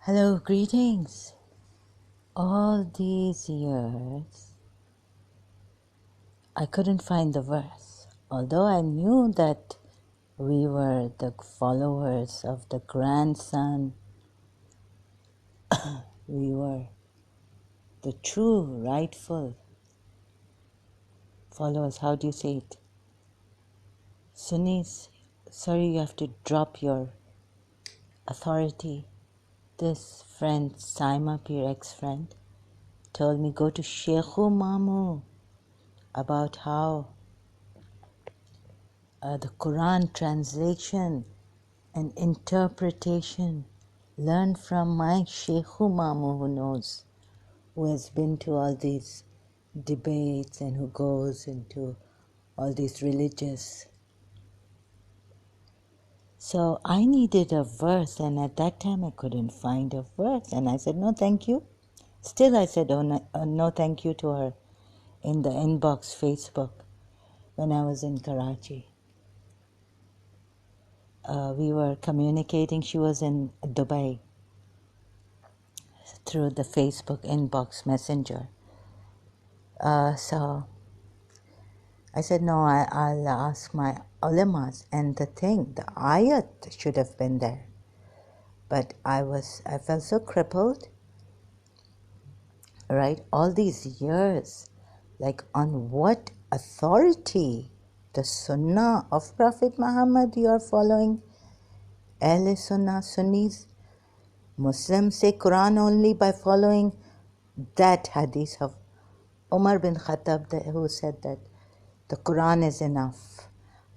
Hello, greetings. All these years, I couldn't find the verse, although I knew that we were the followers of the grandson. We were the true, rightful followers. How do you say it? Sunnis, sorry, you have to drop your authority. This friend, Saima Pir, ex-friend, told me go to Sheikhu Mamu about how the Quran translation and interpretation. Learn from my Sheikhu Mamu who knows, who has been to all these debates and who goes into all these religious. So I needed a verse, and at that time I couldn't find a verse, and I said, no thank you. Still I said, no thank you to her in the inbox Facebook when I was in Karachi. We were communicating, she was in Dubai, through the Facebook inbox messenger. So I said, no, I'll ask my ulamas. And the ayat should have been there. But I felt so crippled, right? All these years, like on what authority? The Sunnah of Prophet Muhammad you are following? Ahle Sunnah, Sunnis. Muslims say Quran only by following that hadith of Umar bin Khattab, who said that the Quran is enough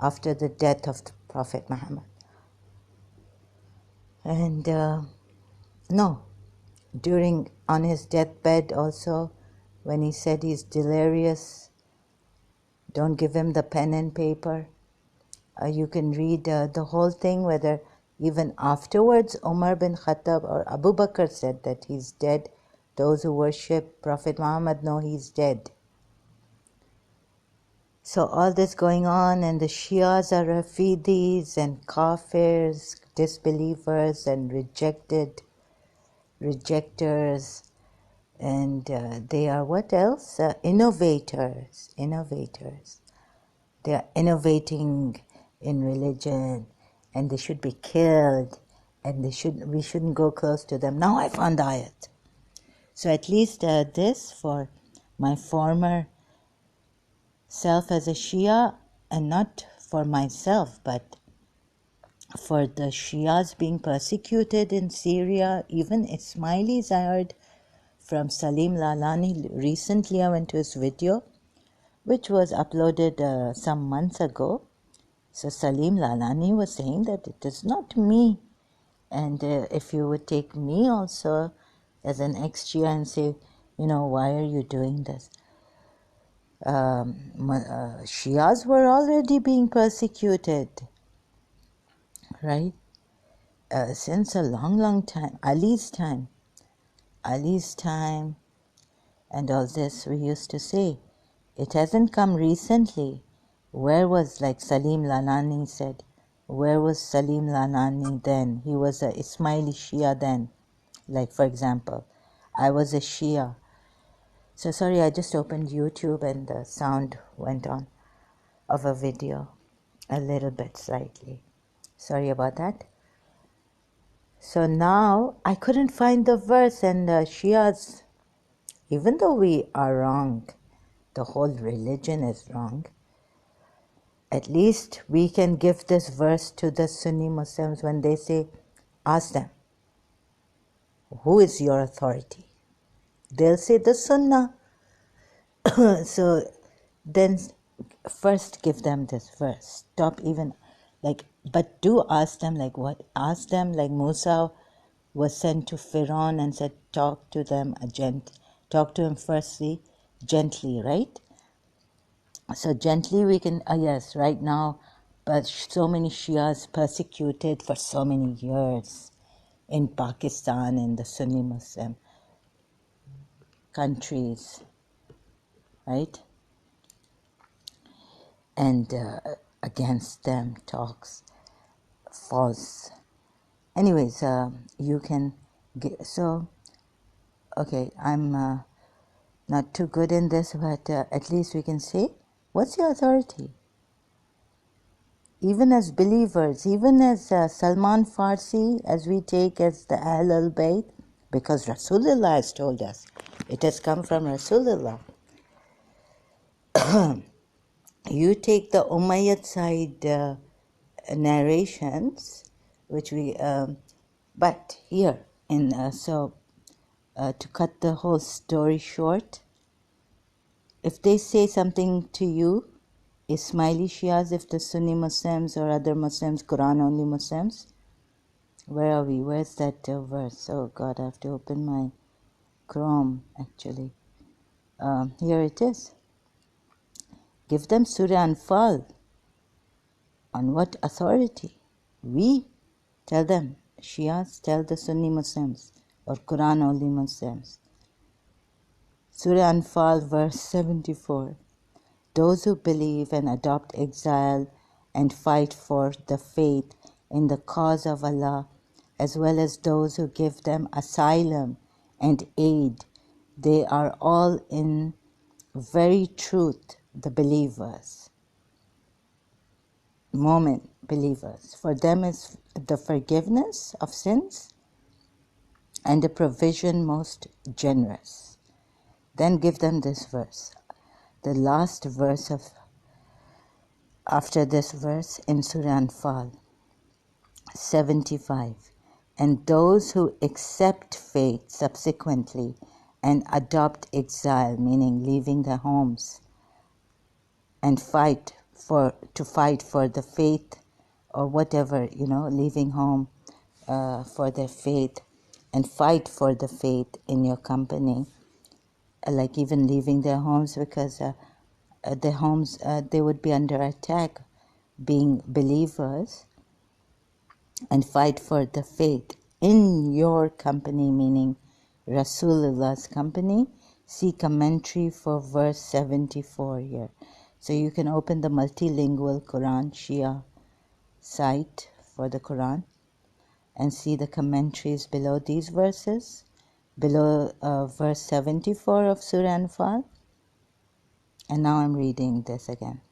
after the death of the Prophet Muhammad. And no, on his deathbed also, when he said he's delirious, don't give him the pen and paper. You can read the whole thing, whether even afterwards Umar bin Khattab or Abu Bakr said that he's dead. Those who worship Prophet Muhammad know he's dead. So all this going on, and the Shias are Rafidis and Kafirs, disbelievers and rejectors, and they are what else? Innovators. They are innovating in religion, and they should be killed, and we shouldn't go close to them. Now I found the ayat. So at least this for my former self as a Shia, and not for myself, but for the Shias being persecuted in Syria, even Ismailis. I heard from Salim Lalani recently. I went to his video, which was uploaded some months ago. So Salim Lalani was saying that it is not me, and if you would take me also as an ex-Shia and say, why are you doing this? Shias were already being persecuted, right? Since a long time, Ali's time, and all this, we used to say, it hasn't come recently. Where was, like Salim Lalani said, where was Salim Lalani then? He was a Ismaili Shia then. Like, for example, I was a Shia. So sorry, I just opened YouTube and the sound went on of a video a little bit slightly. Sorry about that. So now I couldn't find the verse, and Shias, even though we are wrong, the whole religion is wrong, at least we can give this verse to the Sunni Muslims when they say, ask them, who is your authority? They'll say the Sunnah. So then first give them this verse. Stop even, but do ask them what? Ask them like Musa was sent to Pharaoh and said, talk to him firstly, gently, right? So gently we can, yes, right now, but so many Shias persecuted for so many years in Pakistan, in the Sunni Muslim countries, right? And against them talks false. Anyways, you can So, okay, I'm not too good in this, but at least we can say, what's your authority? Even as believers, even as Salman Farsi, as we take as the Ahl al-Bayt, because Rasulullah has told us, it has come from Rasulullah. You take the Umayyad side narrations, which we, but here, to cut the whole story short, if they say something to you, Ismaili Shias, if the Sunni Muslims or other Muslims, Quran only Muslims, where are we? Where's that verse? Oh God, I have to open my Chrome actually. Here it is. Give them Surah Anfal. On what authority? We tell them, Shias tell the Sunni Muslims or Quran only Muslims. Surah Anfal verse 74. Those who believe and adopt exile and fight for the faith in the cause of Allah, as well as those who give them asylum and aid, they are all in very truth the believers. Moment believers. For them is the forgiveness of sins and the provision most generous. Then give them this verse, the last verse after this verse in Surah Anfal 75. And those who accept faith subsequently and adopt exile, meaning leaving their homes, and to fight for the faith or whatever, leaving home for their faith and fight for the faith in your company, like even leaving their homes because their homes, they would be under attack being believers, and fight for the faith in your company, meaning Rasulullah's company. See commentary for verse 74 here. So you can open the multilingual Quran Shia site for the Quran and see the commentaries below these verses, below verse 74 of Surah Anfal. And now I'm reading this again.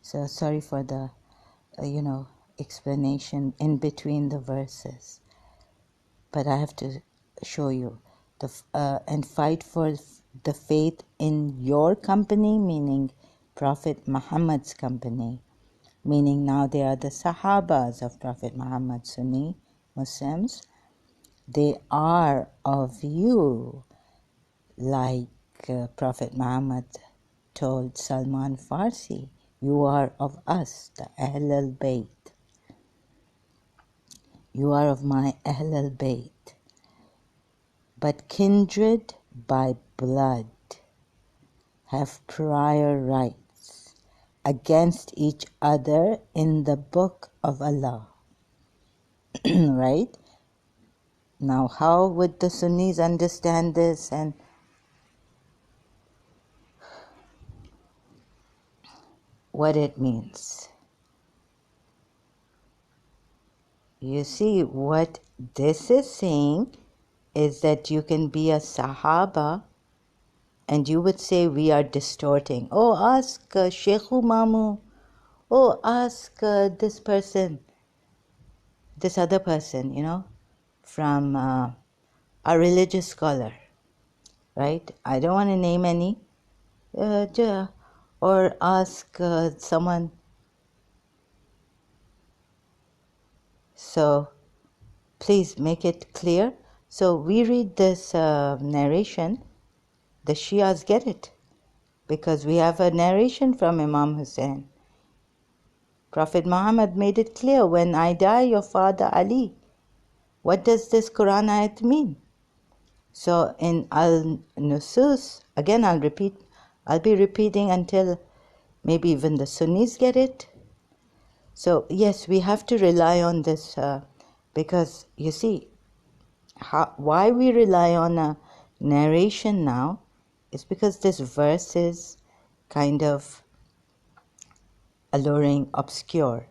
So sorry for the, explanation in between the verses. But I have to show you. And fight for the faith in your company, meaning Prophet Muhammad's company. Meaning now they are the Sahabas of Prophet Muhammad, Sunni Muslims. They are of you, like Prophet Muhammad told Salman Farsi, you are of us, the Ahl al-Bayt. You are of my Ahl al-Bayt. But kindred by blood have prior rights against each other in the book of Allah. Right? Now, how would the Sunnis understand this and what it means? You see, what this is saying is that you can be a Sahaba and you would say we are distorting. Oh, ask Sheikhu Mamu. Oh, ask this person, this other person, from a religious scholar, right? I don't want to name any. Or ask someone. So please make it clear. So we read this narration, the Shias get it, because we have a narration from Imam Hussein. Prophet Muhammad made it clear, when I die, your father Ali. What does this Quran ayat mean? So in Al-Nusus, again I'll be repeating until maybe even the Sunnis get it. So yes, we have to rely on this because you see, why we rely on a narration now is because this verse is kind of alluring, obscure.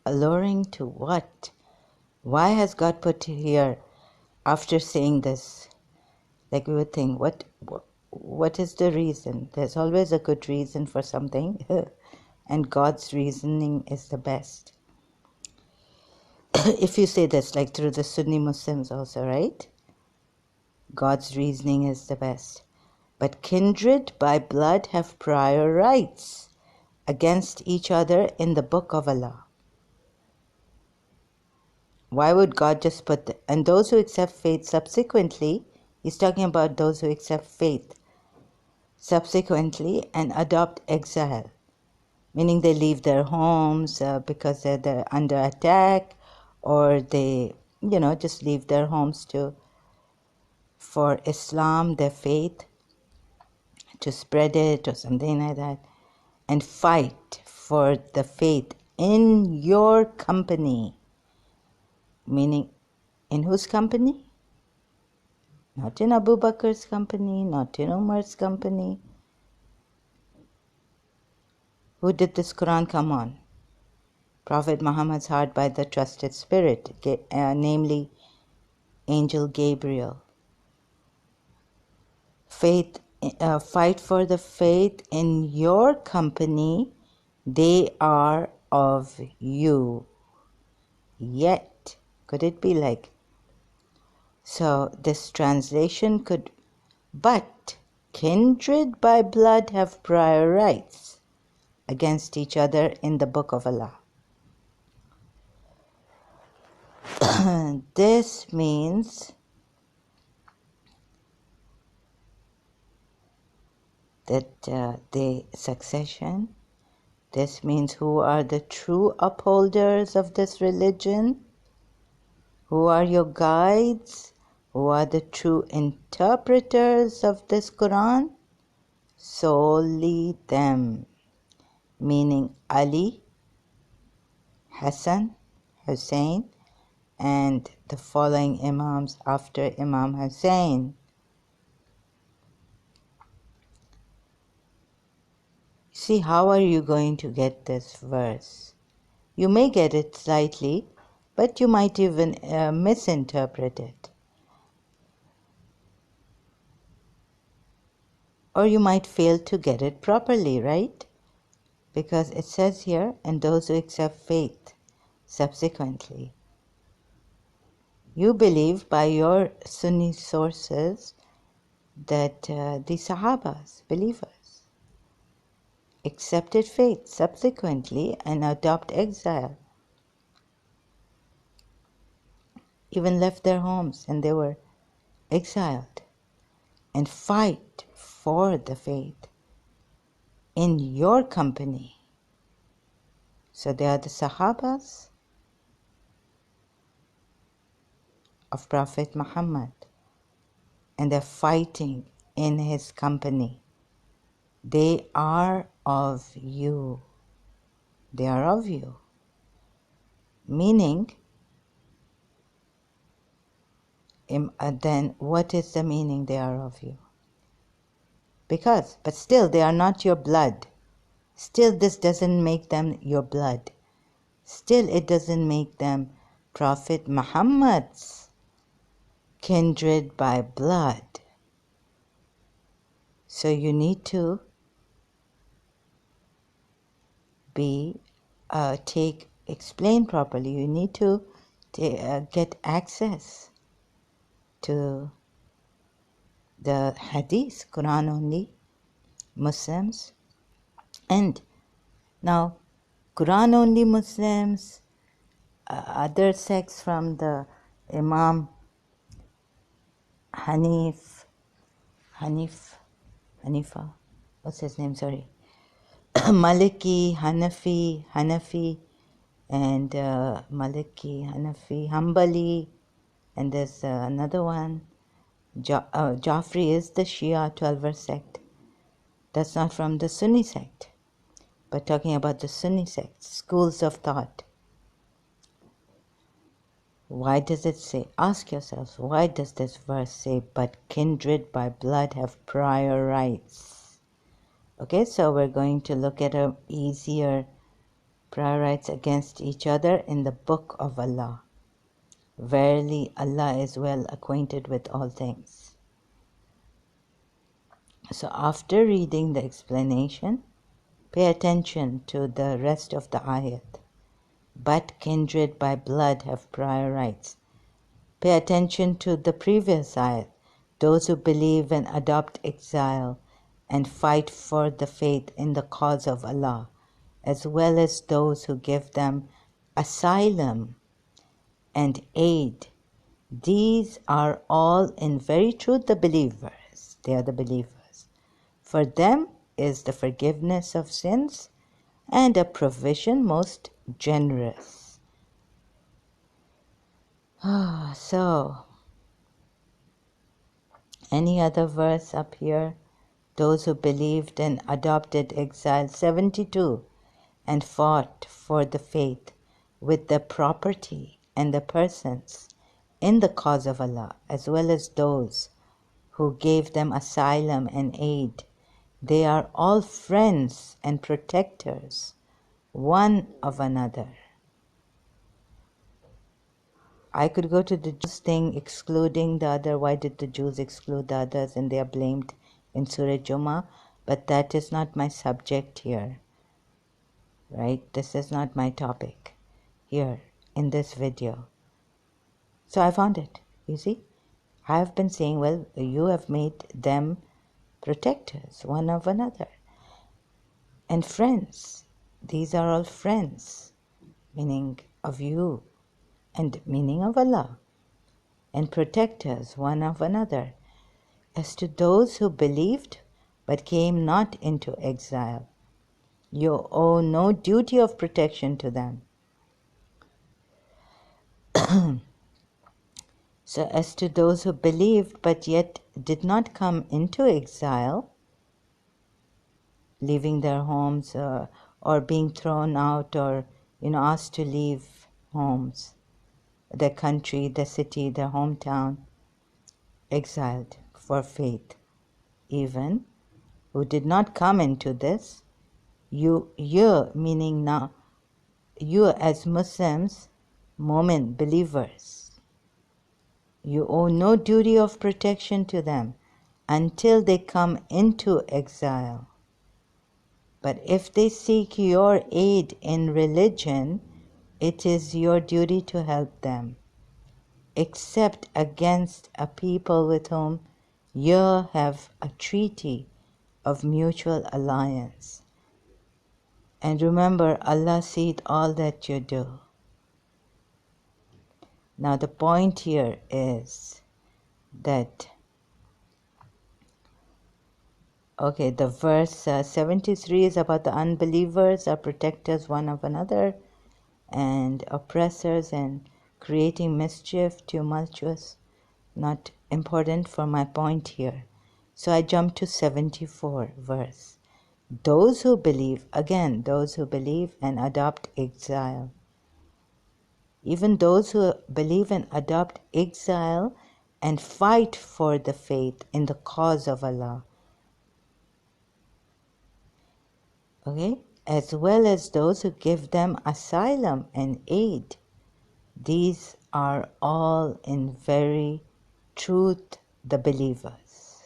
Alluring to what? Why has God put here after saying this, like we would think, what is the reason? There's always a good reason for something, and God's reasoning is the best. If you say this, like through the Sunni Muslims also, right? God's reasoning is the best. But kindred by blood have prior rights against each other in the book of Allah. Why would God just put and those who accept faith subsequently, he's talking about those who accept faith subsequently and adopt exile, meaning they leave their homes because they're under attack, or they, just leave their homes for Islam, their faith, to spread it or something like that, and fight for the faith in your company. Meaning, in whose company? Not in Abu Bakr's company, not in Umar's company. Who did this Quran come on? Prophet Muhammad's heart by the trusted spirit, namely Angel Gabriel. Faith, fight for the faith in your company, they are of you. Yet, could it be like, so this translation could, but kindred by blood have prior rights against each other in the book of Allah. This means that the succession, this means who are the true upholders of this religion, who are your guides, who are the true interpreters of this Quran, solely them, meaning Ali, Hassan, Hussein, and the following Imams after Imam Hussein. See, how are you going to get this verse? You may get it slightly, but you might even misinterpret it. Or you might fail to get it properly, right? Because it says here, and those who accept faith subsequently. You believe by your Sunni sources that the Sahabas, believers, accepted faith subsequently and adopt exile. Even left their homes and they were exiled, and fight for the faith in your company. So they are the Sahabas of Prophet Muhammad, and they're fighting in his company. They are of you. They are of you. Meaning, then what is the meaning they are of you? But still they are not your blood. Still this doesn't make them your blood. Still it doesn't make them Prophet Muhammad's kindred by blood. So you need to explain properly. You need to get access to the hadith, Quran only, Muslims. And now, Quran only Muslims, other sects from the Imam Hanifa, what's his name, sorry, Maliki, Hanafi, and Maliki, Hanafi, Hanbali, and there's another one, Jafri is the Shia 12-verse sect. That's not from the Sunni sect, but talking about the Sunni sect, schools of thought. Why does it say, ask yourselves, why does this verse say, but kindred by blood have prior rights? Okay, so we're going to look at a easier prior rights against each other in the book of Allah. Verily, Allah is well acquainted with all things. So after reading the explanation, pay attention to the rest of the ayat. But kindred by blood have prior rights. Pay attention to the previous ayat. Those who believe and adopt exile and fight for the faith in the cause of Allah, as well as those who give them asylum and aid. These are all in very truth the believers. They are the believers. For them is the forgiveness of sins and a provision most generous. So, any other verse up here? Those who believed and adopted exile 72 and fought for the faith with their property and their persons in the cause of Allah, as well as those who gave them asylum and aid. They are all friends and protectors, one of another. I could go to the Jews thing excluding the other. Why did the Jews exclude the others and they are blamed in Surah Jummah? But that is not my subject here, right? This is not my topic here in this video. So I found it, you see. I have been saying, well, you have made them protectors, one of another. And friends, these are all friends, meaning of you and meaning of Allah. And protectors, one of another. As to those who believed but came not into exile, you owe no duty of protection to them. So as to those who believed but yet did not come into exile, leaving their homes or being thrown out or asked to leave homes, their country, their city, their hometown, exiled for faith, even who did not come into this, you meaning now, you as Muslims, Mu'min, believers, you owe no duty of protection to them until they come into exile. But if they seek your aid in religion, it is your duty to help them, except against a people with whom you have a treaty of mutual alliance. And remember, Allah sees all that you do. Now the point here is that, okay, the verse 73 is about the unbelievers are protectors one of another and oppressors and creating mischief, tumultuous, not important for my point here. So I jump to 74 verse. Those who believe, again, those who believe and adopt exile. Even those who believe and adopt exile and fight for the faith in the cause of Allah. Okay? As well as those who give them asylum and aid. These are all in very truth the believers.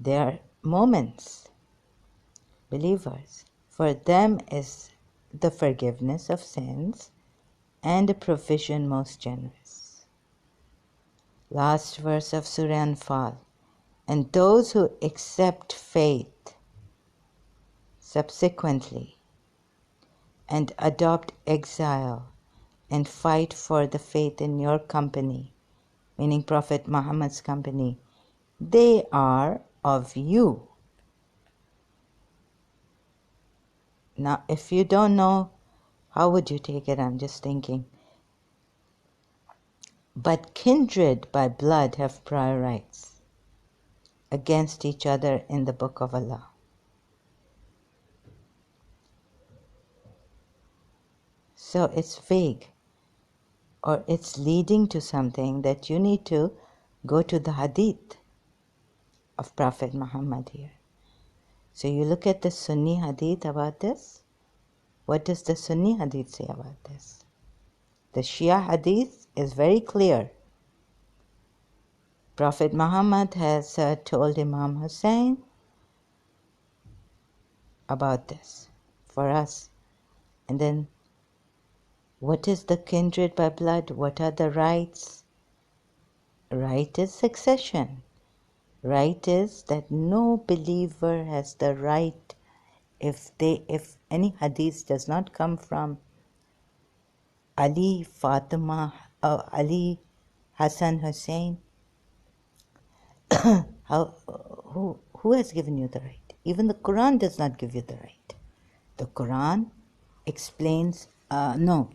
They are moments, believers. For them is the forgiveness of sins and a provision most generous. Last verse of Surah Anfal. And those who accept faith subsequently and adopt exile and fight for the faith in your company, meaning Prophet Muhammad's company, they are of you. Now, if you don't know, how would you take it? I'm just thinking. But kindred by blood have prior rights against each other in the book of Allah. So it's vague, or it's leading to something that you need to go to the hadith of Prophet Muhammad here. So you look at the Sunni hadith about this. What does the Sunni hadith say about this? The Shia hadith is very clear. Prophet Muhammad has told Imam Hussein about this for us. And then, what is the kindred by blood? What are the rights? Right is succession. Right is that no believer has the right, if any hadith does not come from Ali, Fatima, Ali, Hassan, Hussein, who has given you the right? Even the Quran does not give you the right. The Quran explains, no,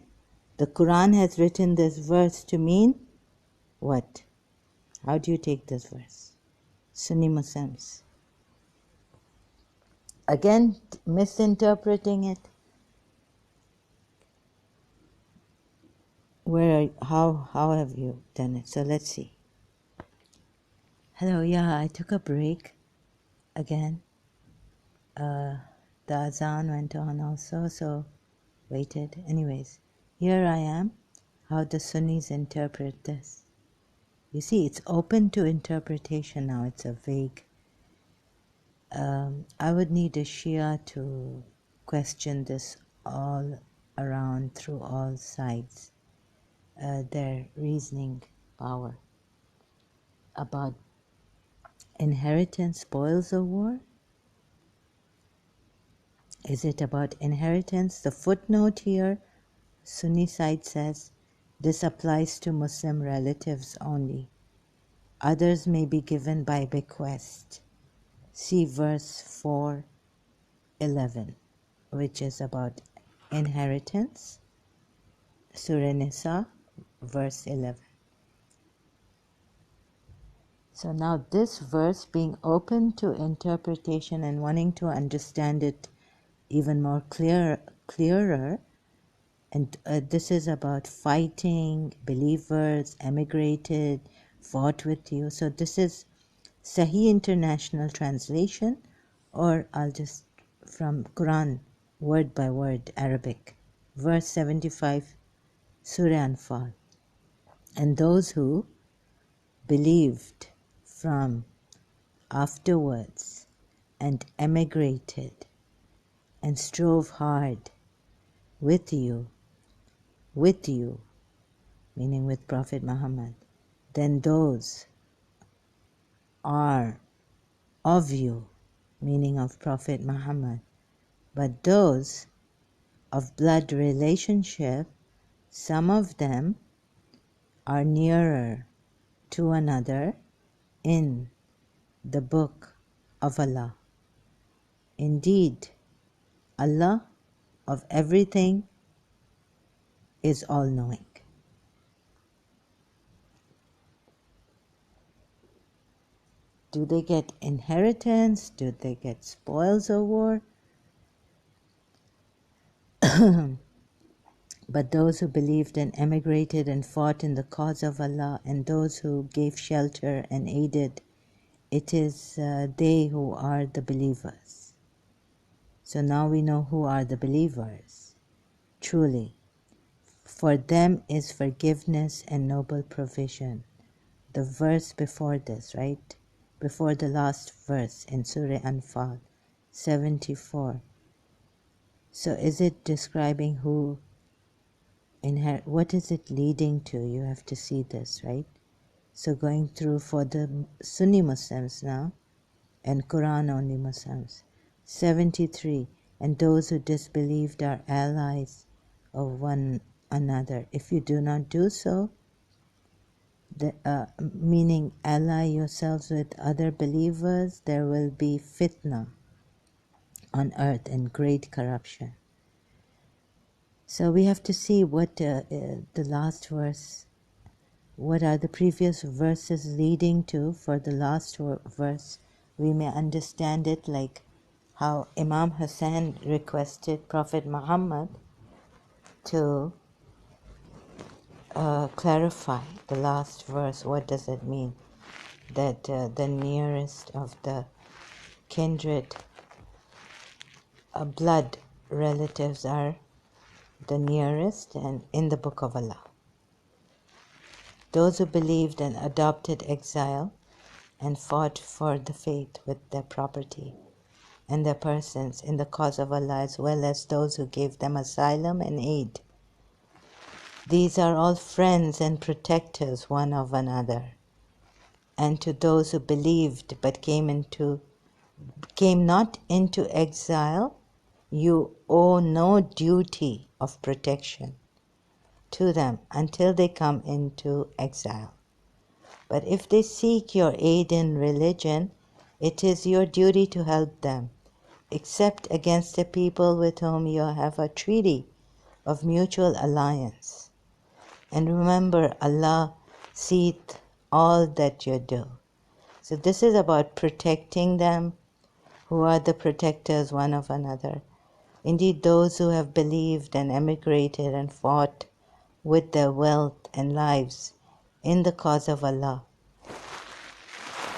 the Quran has written this verse to mean what? How do you take this verse? Sunni Muslims. Again, misinterpreting it. How have you done it? So let's see. Hello, yeah, I took a break again. The azan went on also, so waited. Anyways, here I am, how the Sunnis interpret this. You see, it's open to interpretation now. It's a vague. I would need a Shia to question this all around through all sides. Their reasoning power about inheritance spoils of war. Is it about inheritance? The footnote here, Sunni side says, this applies to Muslim relatives only. Others may be given by bequest. See verse 4:11, which is about inheritance. Surah Nisa, verse 11. So now this verse, being open to interpretation and wanting to understand it even more clearer, and this is about fighting, believers, emigrated, fought with you. So this is Sahih International Translation, or I'll just from Quran, word by word, Arabic. Verse 75, Surah Anfal. And those who believed from afterwards and emigrated and strove hard with you, meaning with Prophet Muhammad, then those are of you, meaning of Prophet Muhammad. But those of blood relationship, some of them are nearer to another in the book of Allah. Indeed, Allah of everything is all-knowing. Do they get inheritance? Do they get spoils of war? But those who believed and emigrated and fought in the cause of Allah, and those who gave shelter and aided, it is they who are the believers. So now we know who are the believers. Truly, for them is forgiveness and noble provision. The verse before this, right? Before the last verse in Surah Anfal, 74. So is it describing who inherit? What is it leading to? You have to see this, right? So going through for the Sunni Muslims now, and Quran only Muslims. 73. And those who disbelieved are allies of one another. If you do not do so, meaning ally yourselves with other believers, there will be fitna on earth and great corruption. So we have to see what the last verse, what are the previous verses leading to. For the last verse, we may understand it like how Imam Hussein requested Prophet Muhammad to clarify the last verse. What does it mean? That the nearest of the kindred blood relatives are the nearest and in the book of Allah. those who believed and adopted exile and fought for the faith with their property and their persons in the cause of Allah, as well as those who gave them asylum and aid. These are all friends and protectors one of another. And to those who believed but came not into exile, you owe no duty of protection to them until they come into exile. But if they seek your aid in religion, it is your duty to help them, except against the people with whom you have a treaty of mutual alliance. And remember, Allah seeth all that you do. So this is about protecting them, who are the protectors one of another. Indeed, those who have believed and emigrated and fought with their wealth and lives in the cause of Allah.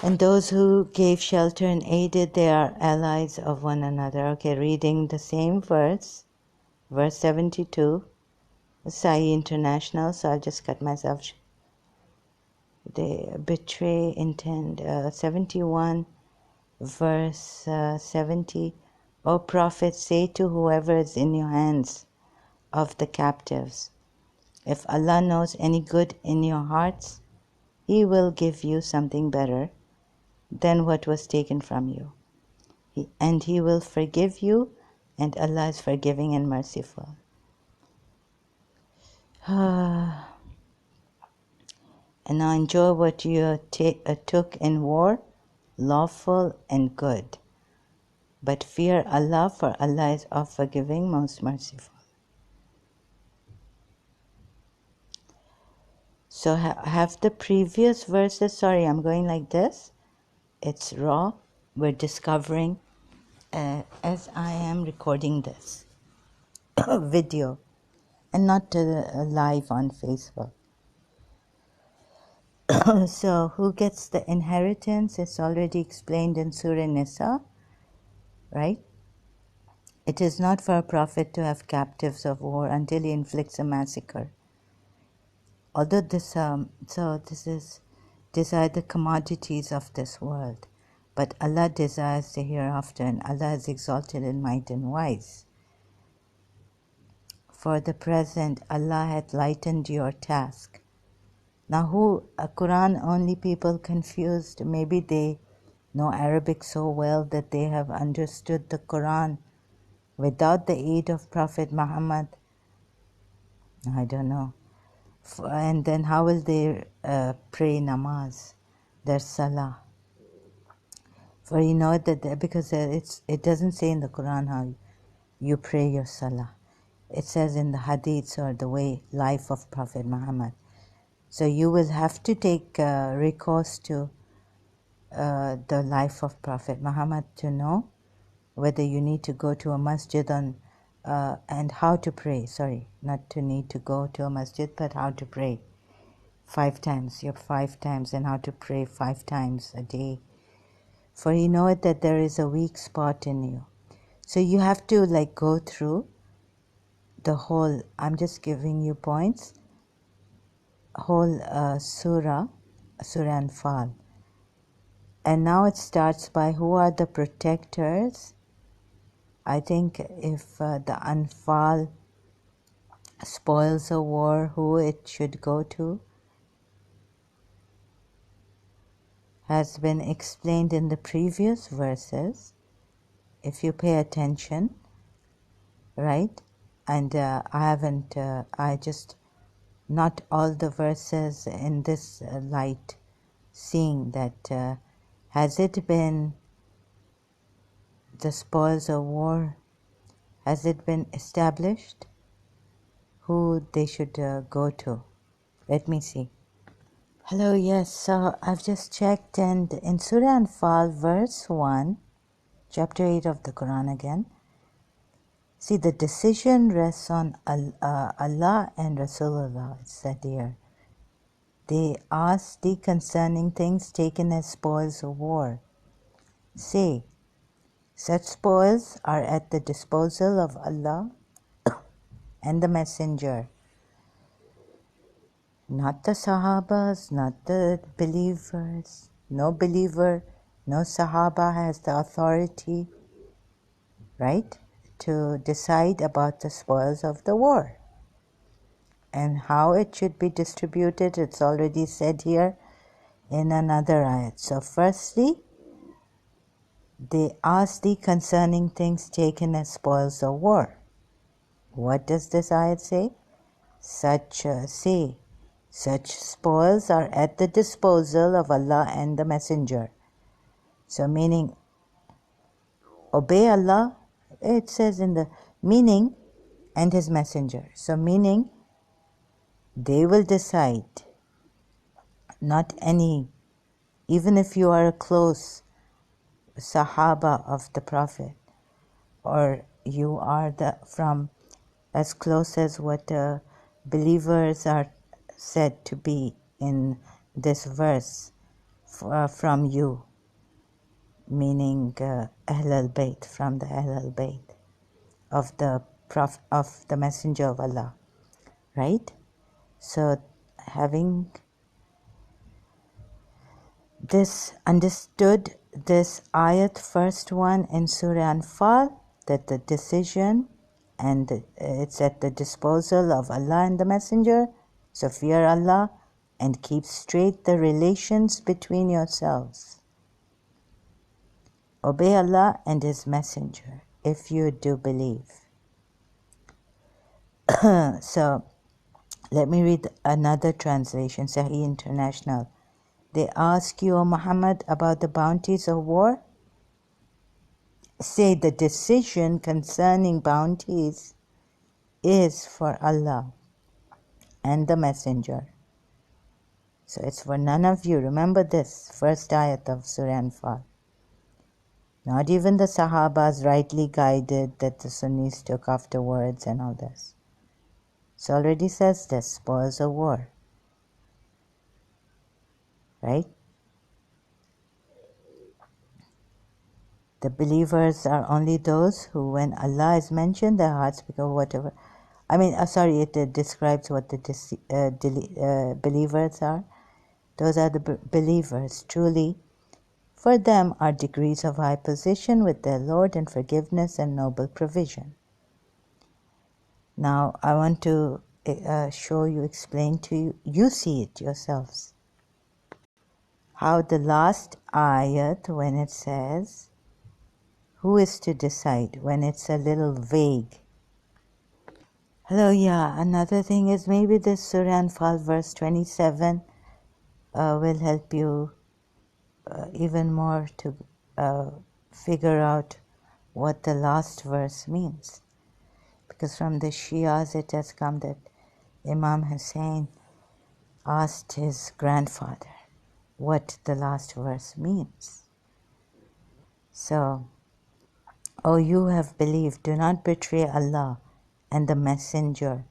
And those who gave shelter and aided, they are allies of one another. Okay, reading the same verse 72, Sai International, so I'll just cut myself. They betray, intend, 71, verse 70. O Prophet, say to whoever is in your hands of the captives, if Allah knows any good in your hearts, He will give you something better than what was taken from you. And He will forgive you, and Allah is forgiving and merciful. And now enjoy what you took in war, lawful and good. But fear Allah, for Allah is of forgiving, most merciful. So have the previous verses, sorry, I'm going like this. It's raw. We're discovering as I am recording this video and not live on Facebook. So who gets the inheritance? It's already explained in Surah Nisa, right? It is not for a prophet to have captives of war until he inflicts a massacre. Although these are the commodities of this world, but Allah desires the hereafter, and Allah is exalted in might and wise. For the present, Allah hath lightened your task. Now Quran only people confused, maybe they know Arabic so well that they have understood the Quran without the aid of Prophet Muhammad. I don't know. And then how will they pray namaz, their salah? For you know that because it doesn't say in the Quran how you pray your salah. It says in the hadiths or the life of Prophet Muhammad. So you will have to take recourse to the life of Prophet Muhammad to know whether you need to go to a masjid and how to pray. Sorry, not to need to go to a masjid, but how to pray 5 times. You have 5 times, and how to pray 5 times a day. For you know that there is a weak spot in you. So you have to go through the whole, I'm just giving you points, whole Surah Anfal. And now it starts by who are the protectors. I think if the Anfal spoils a war, who it should go to has been explained in the previous verses, if you pay attention, right? And I just, not all the verses in this light, seeing that has it been the spoils of war, has it been established who they should go to? Let me see. Hello, yes, so I've just checked, and in Surah Anfal, verse 1, chapter 8 of the Quran again, see, the decision rests on Allah and Rasulullah, it said here. They ask thee concerning things taken as spoils of war. Say, such spoils are at the disposal of Allah and the Messenger. Not the Sahabas, not the believers. No believer, no Sahaba has the authority, right, to decide about the spoils of the war. And how it should be distributed, it's already said here in another ayat. So firstly, they ask thee concerning things taken as spoils of war. What does this ayat say? Such spoils are at the disposal of Allah and the Messenger. So meaning, obey Allah, it says in the meaning, and His Messenger. So meaning, they will decide, not any, even if you are a close Sahaba of the Prophet, or you are from as close as what believers are said to be in this verse from you, meaning Ahl al-Bayt, from the Ahl al-Bayt of the Messenger of Allah, right? So having this understood, this ayat, first one in Surah Anfal, that the decision and it's at the disposal of Allah and the Messenger. So fear Allah and keep straight the relations between yourselves. Obey Allah and His Messenger if you do believe. So let me read another translation, Sahih International. They ask you, O Muhammad, about the bounties of war. Say the decision concerning bounties is for Allah and the Messenger. So it's for none of you. Remember this, first ayat of Surah Anfal. Not even the Sahabas rightly guided that the Sunnis took afterwards and all this. It already says this, spoils of war. Right? The believers are only those who, when Allah is mentioned, their hearts become whatever. It describes what the believers are. Those are the believers. Truly, for them are degrees of high position with their Lord and forgiveness and noble provision. Now, I want to explain to you, you see it yourselves, how the last ayat, when it says, who is to decide, when it's a little vague. Hello, yeah, another thing is maybe this Surah Anfal verse 27 will help you even more to figure out what the last verse means. Because from the Shias it has come that Imam Hussein asked his grandfather what the last verse means. So, O you have believed, do not betray Allah and the Messenger,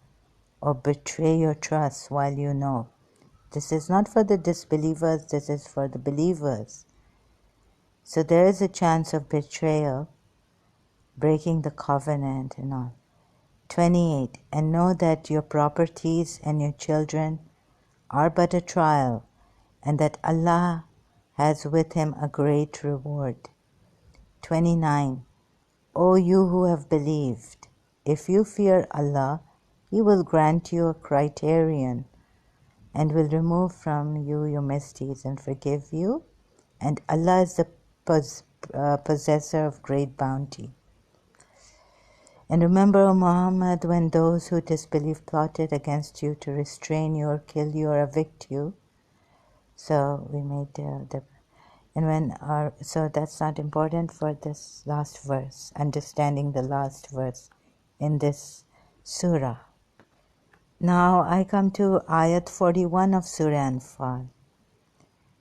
or betray your trust while you know. This is not for the disbelievers, this is for the believers. So there is a chance of betrayal, breaking the covenant and all. 28. And know that your properties and your children are but a trial, and that Allah has with Him a great reward. 29. O you who have believed, if you fear Allah, He will grant you a criterion and will remove from you your misdeeds and forgive you, and Allah is the possessor of great bounty. And remember, O Muhammad, when those who disbelieve plotted against you to restrain you or kill you or evict you. So we made so that's not important for this last verse, understanding the last verse in this surah. Now I come to ayat 41 of Surah Anfal.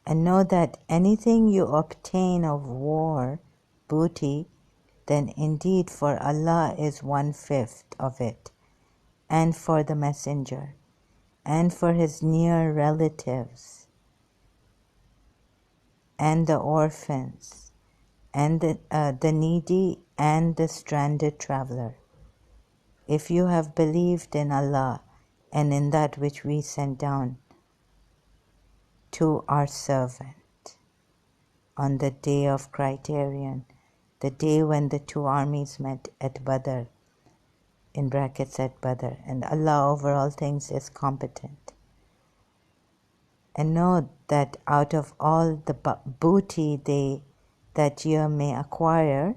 And know that anything you obtain of war, booty, then indeed for Allah is 1/5 of it, and for the Messenger, and for his near relatives, and the orphans, and the needy, and the stranded traveler. If you have believed in Allah and in that which we sent down, to our servant on the day of criterion, the day when the two armies met at Badr, in brackets at Badr, and Allah over all things is competent. And know that out of all the booty they that year may acquire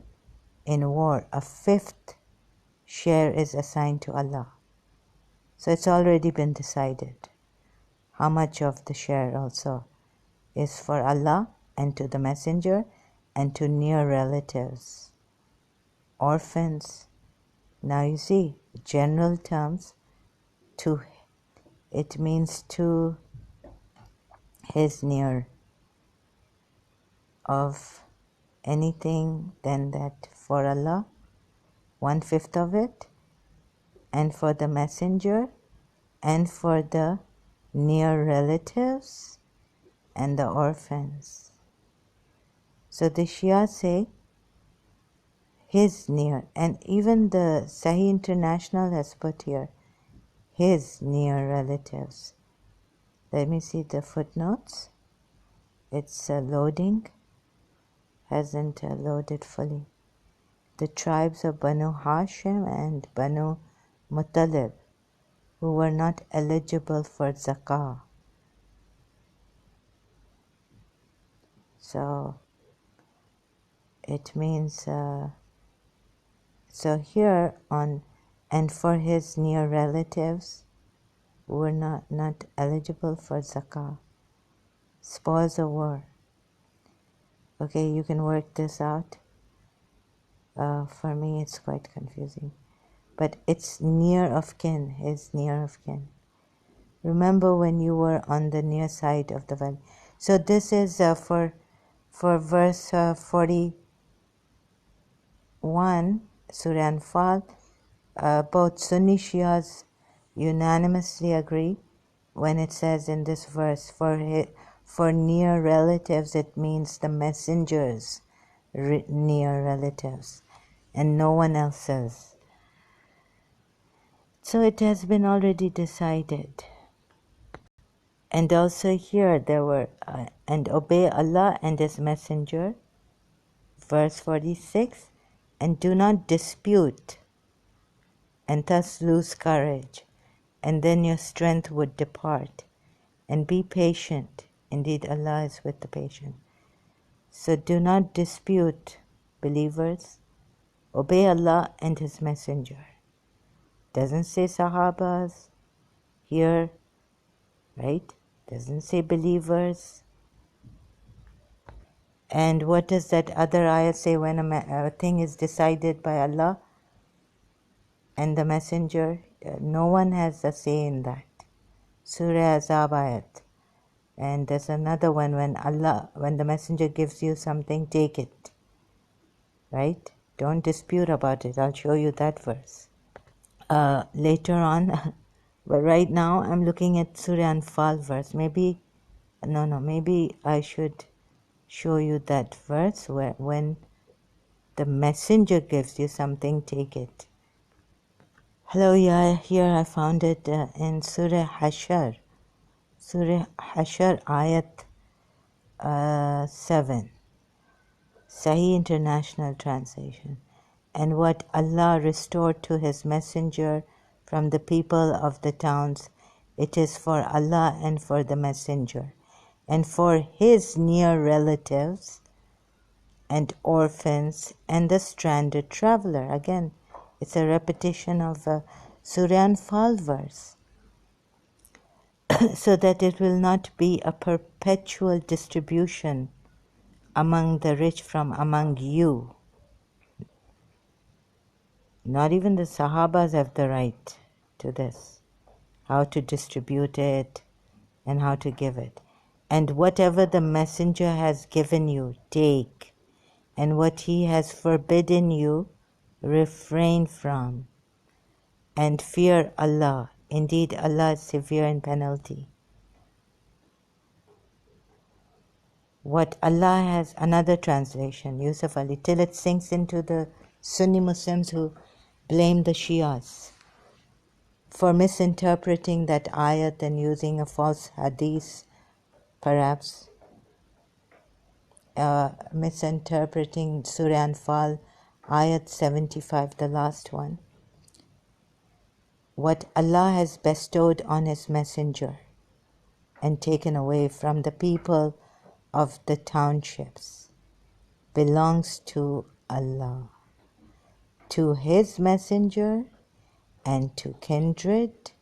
in war, a fifth share is assigned to Allah. So it's already been decided how much of the share also is for Allah and to the messenger and to near relatives, orphans. Now you see, general terms, to it means to his near of anything, then that for Allah, 1/5 of it, and for the messenger, and for the near relatives and the orphans. So the Shia say his near, and even the Sahih International has put here his near relatives. Let me see the footnotes. It's loading, hasn't loaded fully. The tribes of Banu Hashim and Banu Muttalib, who were not eligible for zakah. So it means, so here on, and for his near relatives who were not eligible for zakah. Spoils of war. Okay, you can work this out. For me, it's quite confusing. But it's near of kin, his near of kin. Remember when you were on the near side of the valley. So this is for verse 41, Surah Anfal. Both Sunni Shias unanimously agree when it says in this verse, for near relatives, it means the messenger's near relatives and no one else's. So it has been already decided. And also here there were, and obey Allah and His Messenger, verse 46, and do not dispute, and thus lose courage, and then your strength would depart, and be patient. Indeed, Allah is with the patient. So do not dispute, believers. Obey Allah and His Messenger. Doesn't say Sahabas here, right? Doesn't say believers. And what does that other ayah say when a thing is decided by Allah and the Messenger? No one has a say in that. Surah Azab ayat. And there's another one when the Messenger gives you something, take it. Right? Don't dispute about it. I'll show you that verse later on. But right now I'm looking at Surah Anfal verse. Maybe I should show you that verse where when the Messenger gives you something, take it. Hello, yeah, here I found it in Surah Hashar. Surah Hashar ayat 7. Sahih International Translation. And what Allah restored to His Messenger from the people of the towns, it is for Allah and for the Messenger, and for His near relatives and orphans and the stranded traveler. Again, it's a repetition of Surah Anfal verse. So that it will not be a perpetual distribution among the rich from among you. Not even the Sahabas have the right to this, how to distribute it and how to give it. And whatever the Messenger has given you, take, and what he has forbidden you, refrain from, and fear Allah. Indeed, Allah is severe in penalty. What Allah has, another translation, Yusuf Ali, till it sinks into the Sunni Muslims who blame the Shias for misinterpreting that ayat and using a false hadith perhaps misinterpreting Surah Anfal, Ayat 75, the last one. What Allah has bestowed on His Messenger and taken away from the people of the townships belongs to Allah, to His Messenger, and to kindred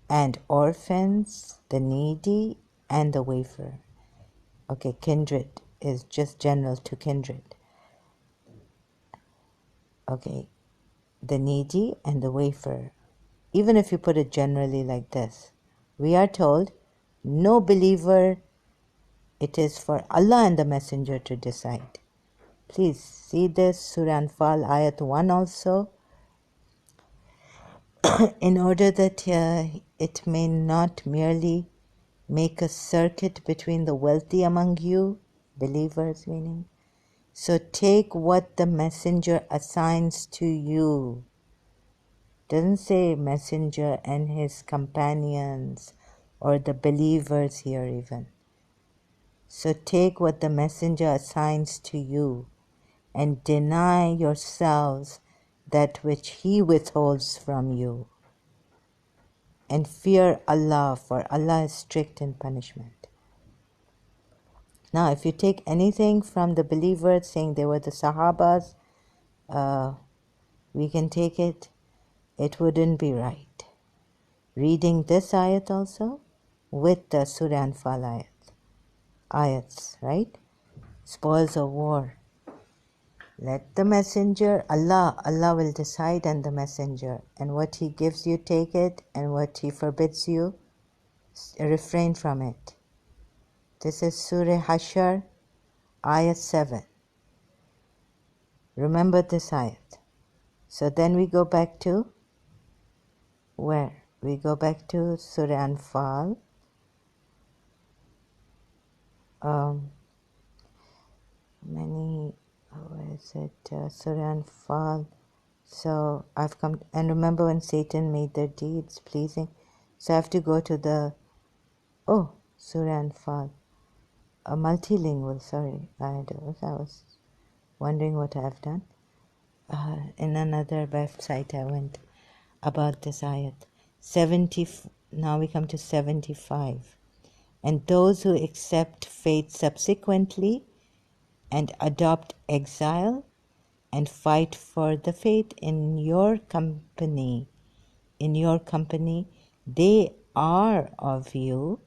and orphans, the needy, and the wafer. Okay, kindred is just general to kindred. Okay, the needy and the wafer. Even if you put it generally like this, we are told no believer, it is for Allah and the Messenger to decide. Please see this, Surah Anfal, Ayat 1 also, in order that it may not merely make a circuit between the wealthy among you, believers meaning. So take what the Messenger assigns to you. Doesn't say Messenger and his companions or the believers here even. So take what the Messenger assigns to you and deny yourselves that which he withholds from you. And fear Allah, for Allah is strict in punishment. Now, if you take anything from the believers saying they were the Sahabas, we can take it, it wouldn't be right. Reading this ayat also with the Surah Anfal ayats, right? Spoils of war. Let the Messenger, Allah will decide and the Messenger. And what He gives you, take it, and what He forbids you, refrain from it. This is Surah Hashar, Ayat 7. Remember this ayat. So then we go back to where? We go back to Surah Anfal. Where is it? Surah Anfal. So I've come, and remember when Satan made their deeds pleasing. So I have to go to the, Surah Anfal. A multilingual, sorry. I was wondering what I've done. In another website I went about this ayat. 70, now we come to 75. And those who accept faith subsequently and adopt exile and fight for the faith in your company, they are of you,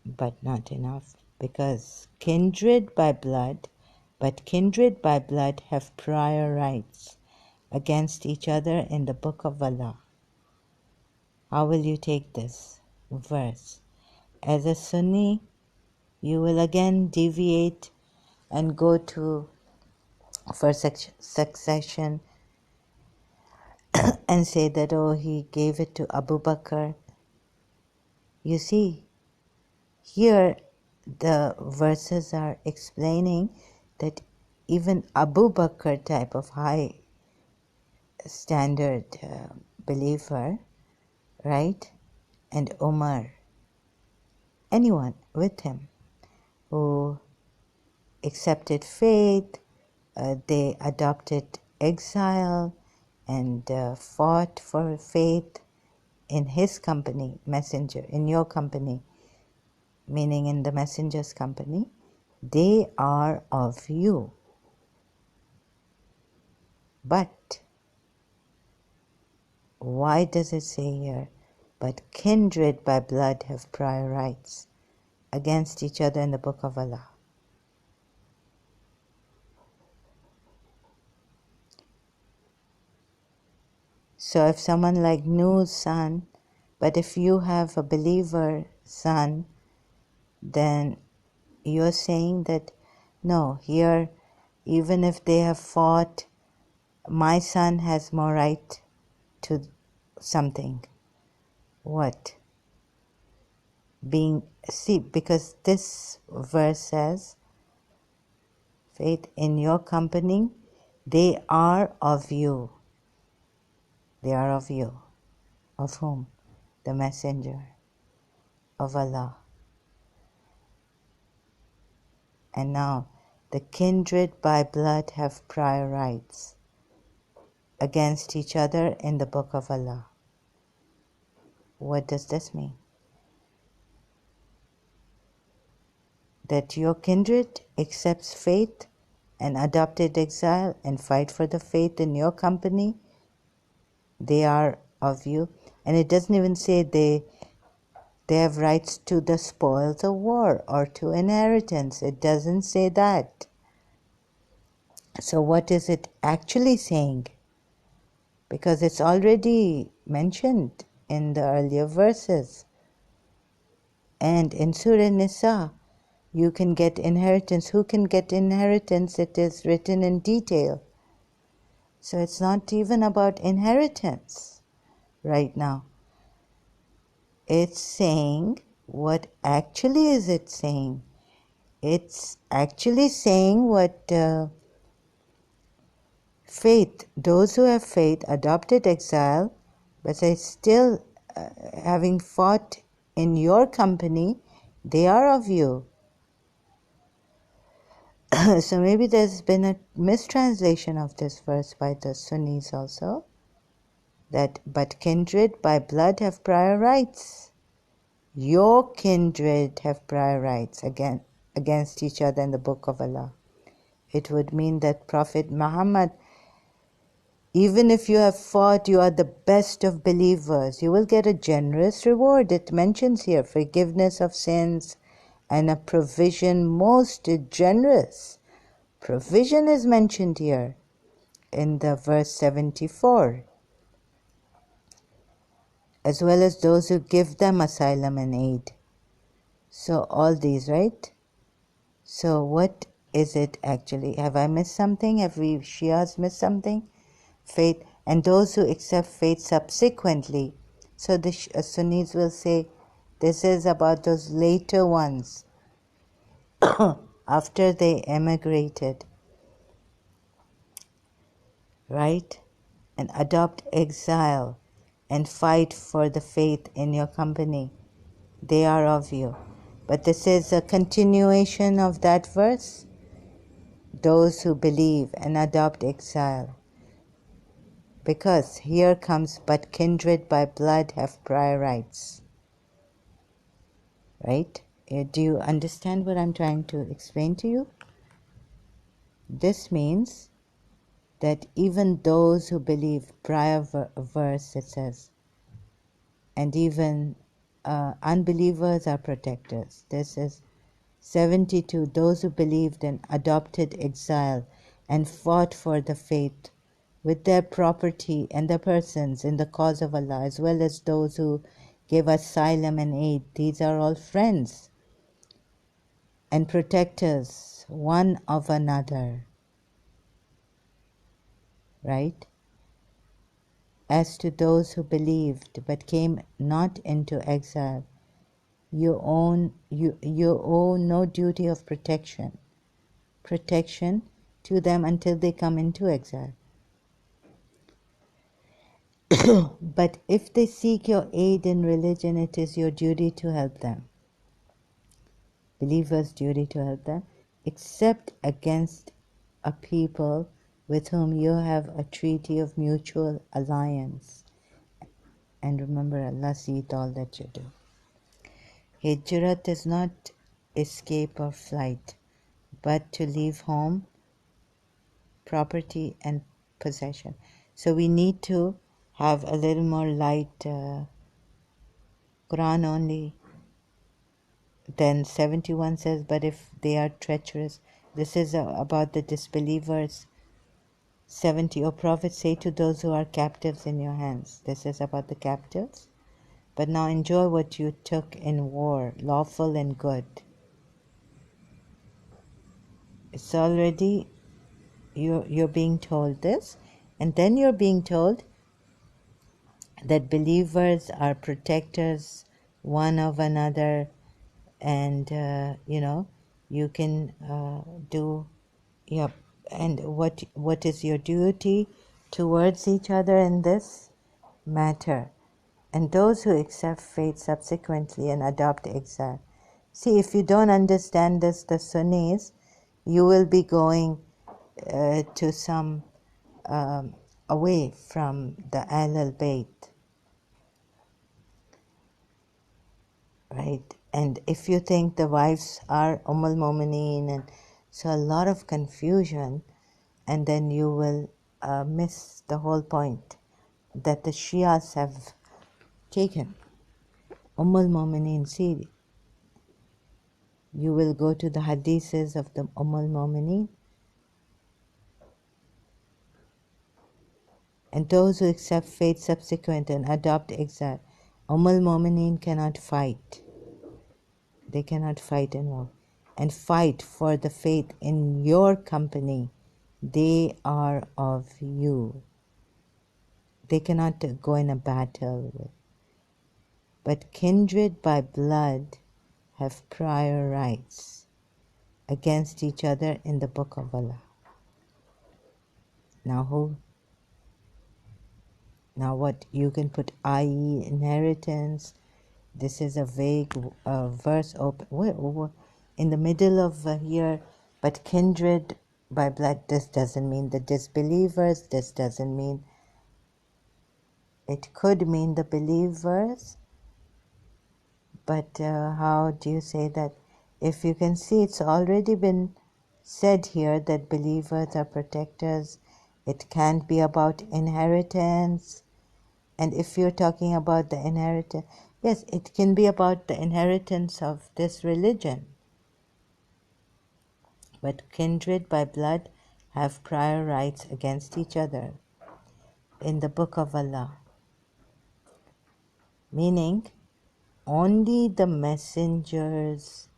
but not enough, because kindred by blood have prior rights against each other in the book of Allah. How will you take this verse? As a Sunni, you will again deviate and go to first succession and say that, he gave it to Abu Bakr. You see, here the verses are explaining that even Abu Bakr type of high standard believer, right, and Umar, anyone with him who accepted faith, they adopted exile and fought for faith in his company, messenger, in your company, meaning in the messenger's company, they are of you. But why does it say here, but kindred by blood have prior rights against each other in the book of Allah? So if someone like Nuh's son, but if you have a believer son, then you're saying that, no, here, even if they have fought, my son has more right to something. What? Because this verse says, faith in your company, they are of you. They are of you. Of whom? The messenger. of Allah. And now, the kindred by blood have prior rights against each other in the Book of Allah. What does this mean? That your kindred accepts faith and adopted exile and fight for the faith in your company, they are of you. And it doesn't even say they have rights to the spoils of war or to inheritance. It doesn't say that. So what is it actually saying? Because it's already mentioned in the earlier verses. And in Surah Nisa, you can get inheritance. Who can get inheritance? It is written in detail. So it's not even about inheritance right now. It's saying, what actually is it saying? It's actually saying what faith, those who have faith, adopted exile, but they still, having fought in your company, they are of you. So maybe there's been a mistranslation of this verse by the Sunnis also, that but kindred by blood have prior rights. Your kindred have prior rights against each other in the Book of Allah. It would mean that Prophet Muhammad, even if you have fought, you are the best of believers, you will get a generous reward. It mentions here forgiveness of sins and a provision most generous. Provision is mentioned here in the verse 74, as well as those who give them asylum and aid. So all these, right? So what is it actually? Have I missed something? Have we Shias missed something? Faith, and those who accept faith subsequently. So the Sunnis will say this is about those later ones after they emigrated, right? And adopt exile and fight for the faith in your company. They are of you. But this is a continuation of that verse. Those who believe and adopt exile. Because here comes, but kindred by blood have prior rights. Right? Do you understand what I'm trying to explain to you? This means that even those who believe, prior verse it says, and even unbelievers are protectors. This is 72, those who believed and adopted exile and fought for the faith with their property and their persons in the cause of Allah, as well as those who gave asylum and aid. These are all friends and protectors one of another, right? As to those who believed but came not into exile, you owe no duty of protection to them until they come into exile. But if they seek your aid in religion, it is your duty to help them. Believers' duty to help them, except against a people with whom you have a treaty of mutual alliance. And remember, Allah sees all that you do. Hijrat is not escape or flight, but to leave home, property and possession. So we need to have a little more light Quran only. Then 71 says, but if they are treacherous, this is about the disbelievers. 70, O Prophet, say to those who are captives in your hands. This is about the captives. But now enjoy what you took in war, lawful and good. It's already, you're being told this. And then you're being told that believers are protectors one of another, and you can do, yep. And what is your duty towards each other in this matter? and those who accept faith subsequently and adopt exile. See, if you don't understand this, the Sunnis, you will be going to some away from the Ahl al-Bayt, right? And if you think the wives are al-Mu'mineen, and so a lot of confusion, and then you will miss the whole point that the Shias have taken. al-Mu'mineen, see, you will go to the hadiths of the al-Mu'mineen, and those who accept faith subsequent and adopt exile. al-Mu'mineen cannot fight. They cannot fight in war. And fight for the faith in your company. They are of you. They cannot go in a battle with. But kindred by blood have prior rights against each other in the book of Allah. Now what? You can put i.e. inheritance. This is a vague verse open in the middle of here, but kindred by blood, this doesn't mean the disbelievers, this doesn't mean, it could mean the believers, but how do you say that? If you can see, it's already been said here that believers are protectors. It can't be about inheritance. And if you're talking about the inheritance, yes, it can be about the inheritance of this religion. But kindred by blood have prior rights against each other in the book of Allah. Meaning, only the messengers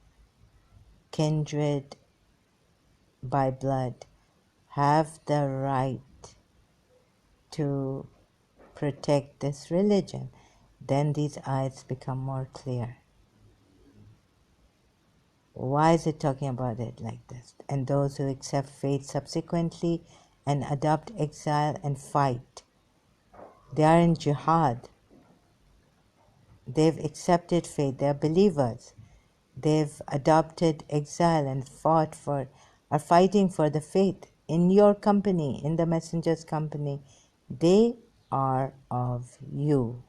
kindred by blood have the right to protect this religion. Then these ayats become more clear. Why is it talking about it like this? And those who accept faith subsequently and adopt exile and fight. They are in jihad. They've accepted faith. They're believers. They've adopted exile and are fighting for the faith in your company, in the messenger's company. They are of you.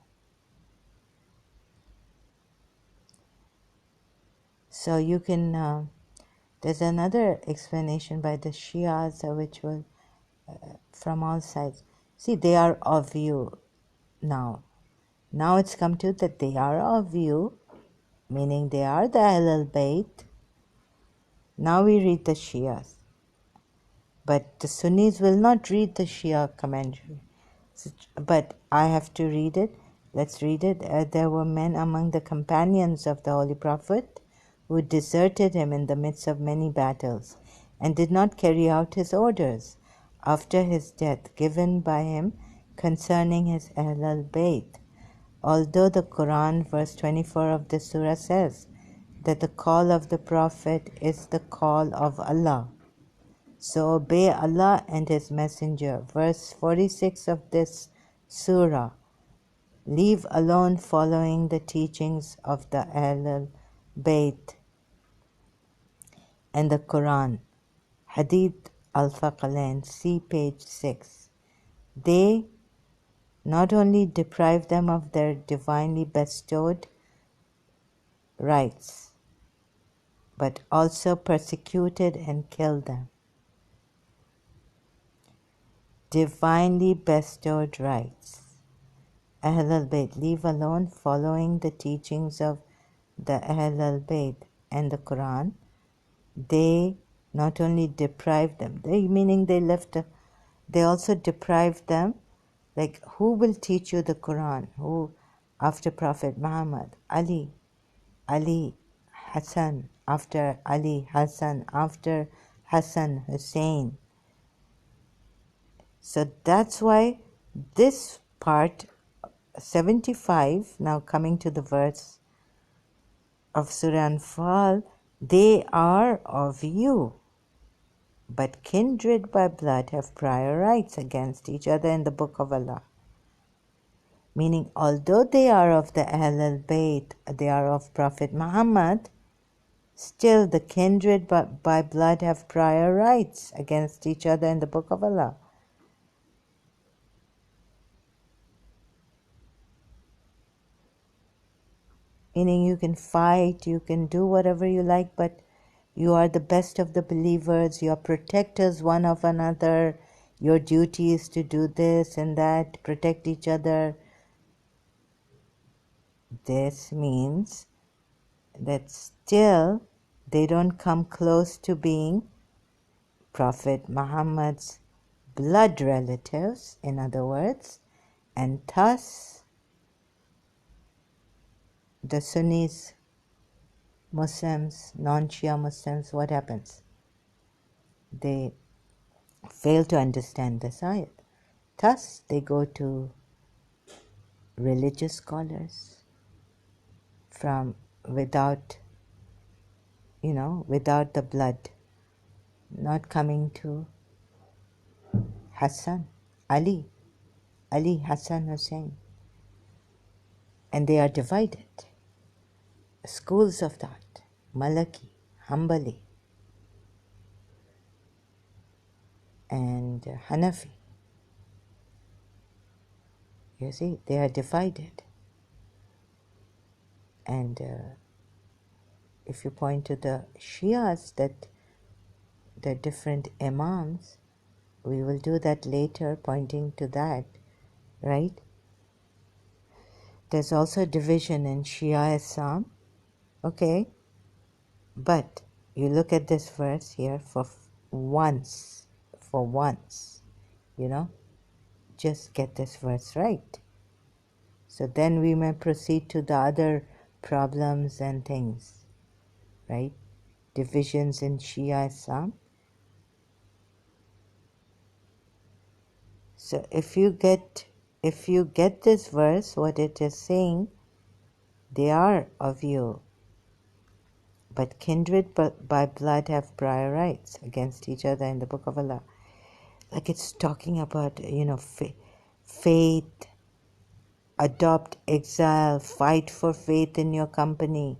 So you can, there's another explanation by the Shias which will, from all sides. See, they are of you now. Now it's come to that they are of you, meaning they are the Ahl al-Bayt. Now we read the Shias. But the Sunnis will not read the Shia commentary. But I have to read it. Let's read it. There were men among the companions of the Holy Prophet who deserted him in the midst of many battles and did not carry out his orders after his death given by him concerning his Ahl al-Bayt. Although the Quran, verse 24 of the surah says that the call of the Prophet is the call of Allah. So obey Allah and His Messenger. Verse 46 of this surah. Leave alone following the teachings of the Ahl al-Bayt and the Quran. Hadith al-Thaqalain, see page 6. They not only deprive them of their divinely bestowed rights, but also persecuted and killed them. Divinely bestowed rights. Ahl al-Bayt, leave alone following the teachings of the Ahl al-Bayt and the Quran. They not only deprived them, meaning they also deprived them. Like, who will teach you the Quran? Who, after Prophet Muhammad? Ali, Hassan, after Ali, Hassan, after Hassan, Hussein. So that's why this part 75, now coming to the verse of Surah Anfal, they are of you, but kindred by blood have prior rights against each other in the book of Allah. Meaning, although they are of the Ahl al-Bayt, they are of Prophet Muhammad, still the kindred by blood have prior rights against each other in the Book of Allah. Meaning you can fight, you can do whatever you like, but you are the best of the believers, you are protectors one of another, your duty is to do this and that, protect each other. This means that still they don't come close to being Prophet Muhammad's blood relatives, in other words, and thus the Sunnis, Muslims, non-Shia Muslims, what happens? They fail to understand this ayat. Thus they go to religious scholars from without the blood, not coming to Hassan, Ali, Hassan, Hussein. And they are divided. Schools of thought, Malaki, Hanbali, and Hanafi. You see, they are divided. And if you point to the Shias, that the different Imams, we will do that later, pointing to that, right? There's also division in Shia Islam, okay? But you look at this verse here for once, just get this verse right. So then we may proceed to the other problems and things, right? Divisions in Shia Islam. So if you get this verse, what it is saying, they are of you, but kindred by blood have prior rights against each other in the Book of Allah. Like it's talking about, faith, adopt, exile, fight for faith in your company.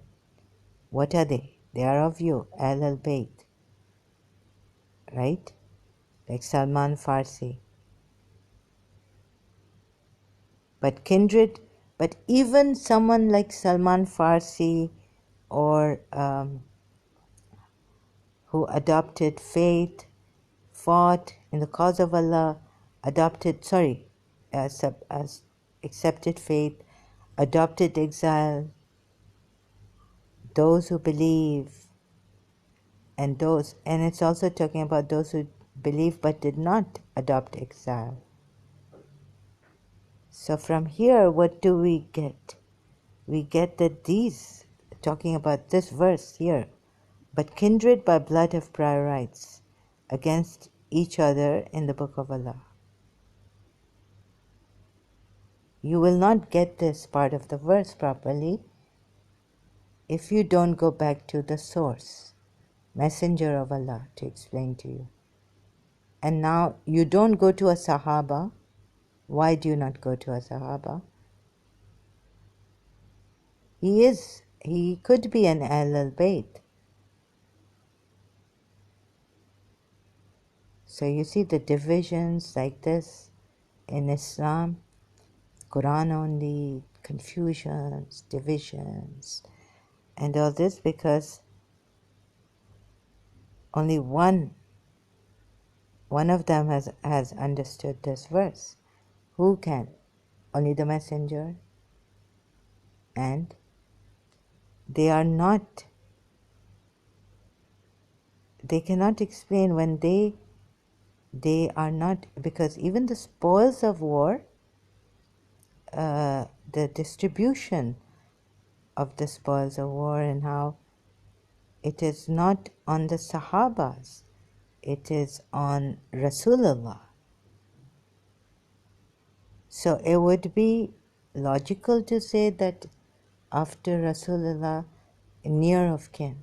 What are they? They are of you, Ahl al-Bayt, right? Like Salman Farsi. But kindred, but even someone like Salman Farsi or who adopted faith, fought in the cause of Allah, accepted faith, adopted exile, those who believe, and it's also talking about those who believe but did not adopt exile. So from here, what do we get? We get that these, talking about this verse here, but kindred by blood have prior rights against each other in the Book of Allah. You will not get this part of the verse properly if you don't go back to the source, Messenger of Allah, to explain to you. And now you don't go to a Sahaba. Why do you not go to a Sahaba? He could be an Ahl al-Bayt. So you see the divisions like this in Islam, Quran only, confusions, divisions, and all this because only one of them has understood this verse. Who can? Only the Messenger. And they cannot explain when they are not, because even the spoils of war, the distribution of the spoils of war and how it is not on the Sahabas, it is on Rasulullah. So it would be logical to say that after Rasulullah, near of kin,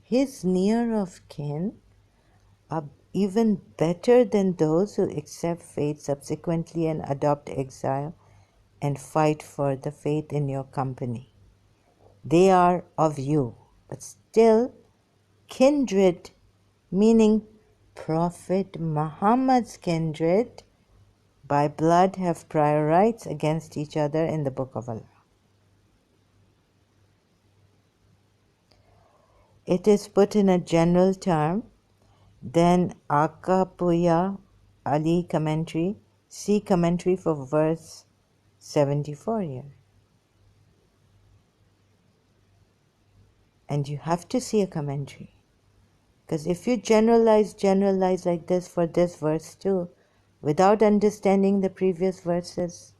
his near of kin are even better than those who accept faith subsequently and adopt exile and fight for the faith in your company. They are of you, but still kindred, meaning Prophet Muhammad's kindred, by blood have prior rights against each other in the Book of Allah. It is put in a general term, then Akapuya Ali commentary, see commentary for verse 74 here. And you have to see a commentary. Because if you generalize like this for this verse too, without understanding the previous verses,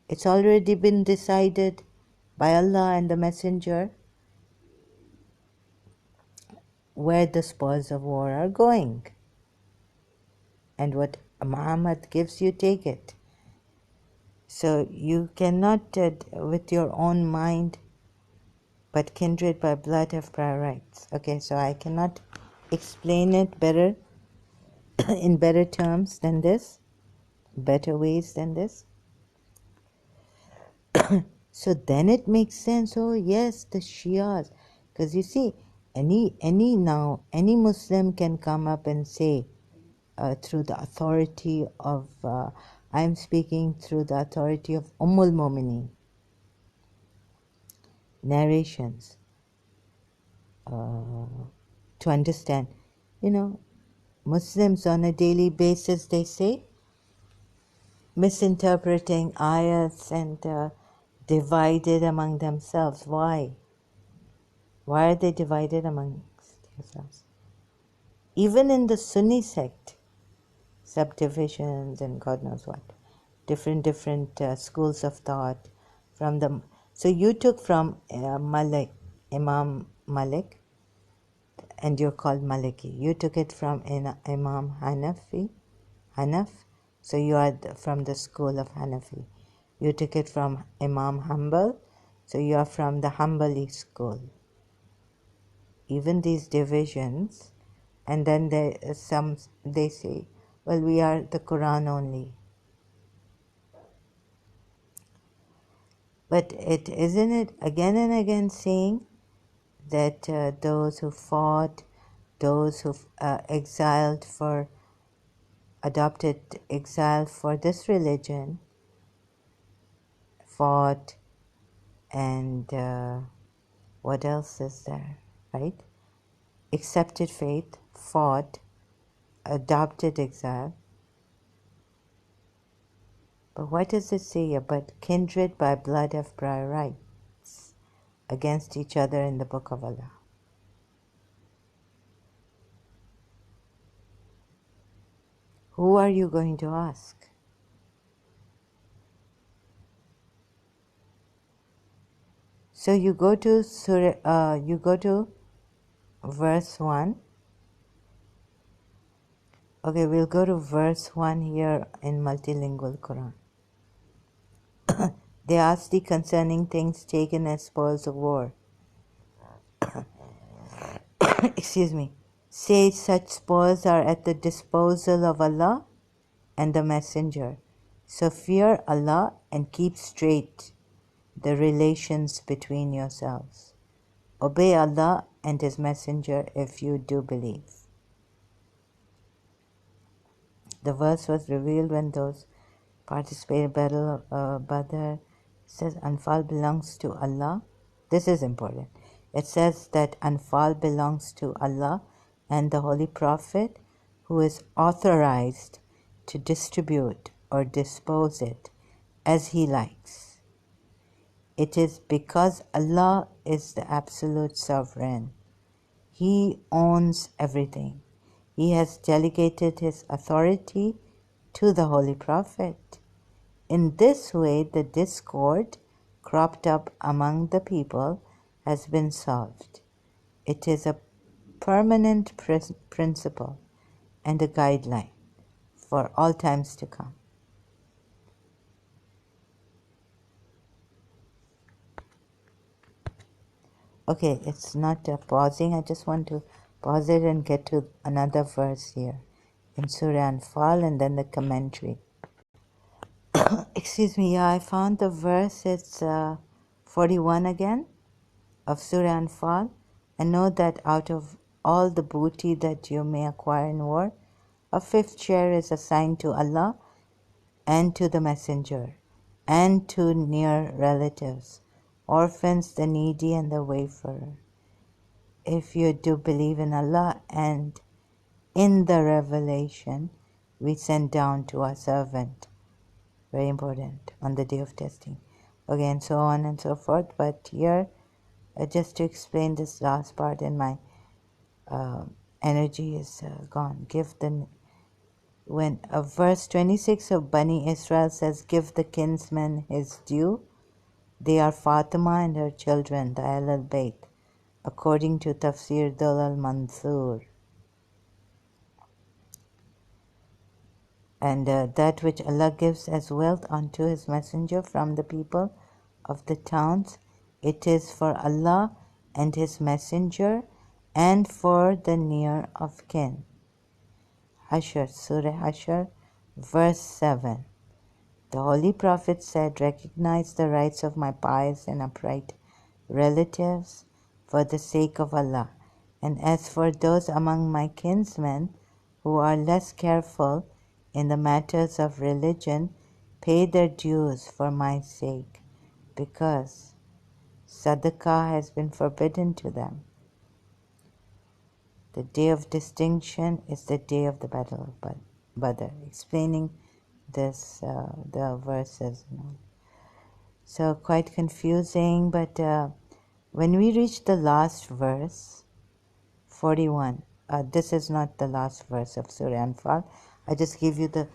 it's already been decided by Allah and the Messenger where the spoils of war are going. And what Muhammad gives you, take it. So you cannot, with your own mind, but kindred by blood have prior rights. Okay, so I cannot explain it better, in better terms than this, better ways than this. So then it makes sense. Oh yes, the Shias, because you see, any Muslim can come up and say, through the authority of, I'm speaking through the authority of Mu'mineen narrations, to understand. Muslims on a daily basis, they say, misinterpreting ayats and divided among themselves. Why? Why are they divided amongst themselves? Even in the Sunni sect, subdivisions and God knows what, different schools of thought. So you took from Imam Malik, and you're called Maliki. You took it from Imam Hanaf, so you are from the school of Hanafi. You took it from Imam Hanbal, so you are from the Hanbali school. Even these divisions, and then they say, well, we are the Quran only. But isn't it again and again saying that those who fought, those who adopted exile for this religion, fought, and what else is there, right? Accepted faith, fought, adopted exile. But what does it say here? But kindred by blood have prior rights against each other in the Book of Allah. Who are you going to ask? So you go to Surah, you go to verse 1. Okay, we'll go to verse 1 here in multilingual Quran. They ask thee concerning things taken as spoils of war. Excuse me. Say such spoils are at the disposal of Allah and the Messenger. So fear Allah and keep straight the relations between yourselves. Obey Allah and His Messenger if you do believe. The verse was revealed when those participated in Battle of Badr. It says Anfal belongs to Allah. This is important. It says that Anfal belongs to Allah and the Holy Prophet, who is authorized to distribute or dispose it as He likes. It is because Allah is the absolute sovereign. He owns everything. He has delegated His authority to the Holy Prophet. In this way, the discord cropped up among the people has been solved. It is a permanent principle and a guideline for all times to come. Okay, it's not pausing. I just want to pause it and get to another verse here in Surah Anfal and then the commentary. Excuse me, yeah, I found the verse. It's 41 again of Surah Anfal. And know that out of all the booty that you may acquire in war, a fifth share is assigned to Allah and to the Messenger and to near relatives, orphans, the needy, and the wayfarer. If you do believe in Allah and in the revelation we send down to our servant. Very important on the day of testing. Okay, and so on and so forth. But here, just to explain this last part, and my energy is gone. When verse 26 of Bani Israel says, "Give the kinsman his due," they are Fatima and her children, the Ahlul Bayt, according to Tafsir Dul al-Mansur. And that which Allah gives as wealth unto His Messenger from the people of the towns, it is for Allah and His Messenger and for the near of kin. Hashr, Surah Hashr, verse 7. The Holy Prophet said, "Recognize the rights of my pious and upright relatives for the sake of Allah. And as for those among my kinsmen who are less careful in the matters of religion, pay their dues for my sake, because sadaqah has been forbidden to them. The day of distinction is the day of the battle of Badr," explaining this, the verses. So quite confusing, but when we reach the last verse, 41, this is not the last verse of Surah Anfal. I just give you the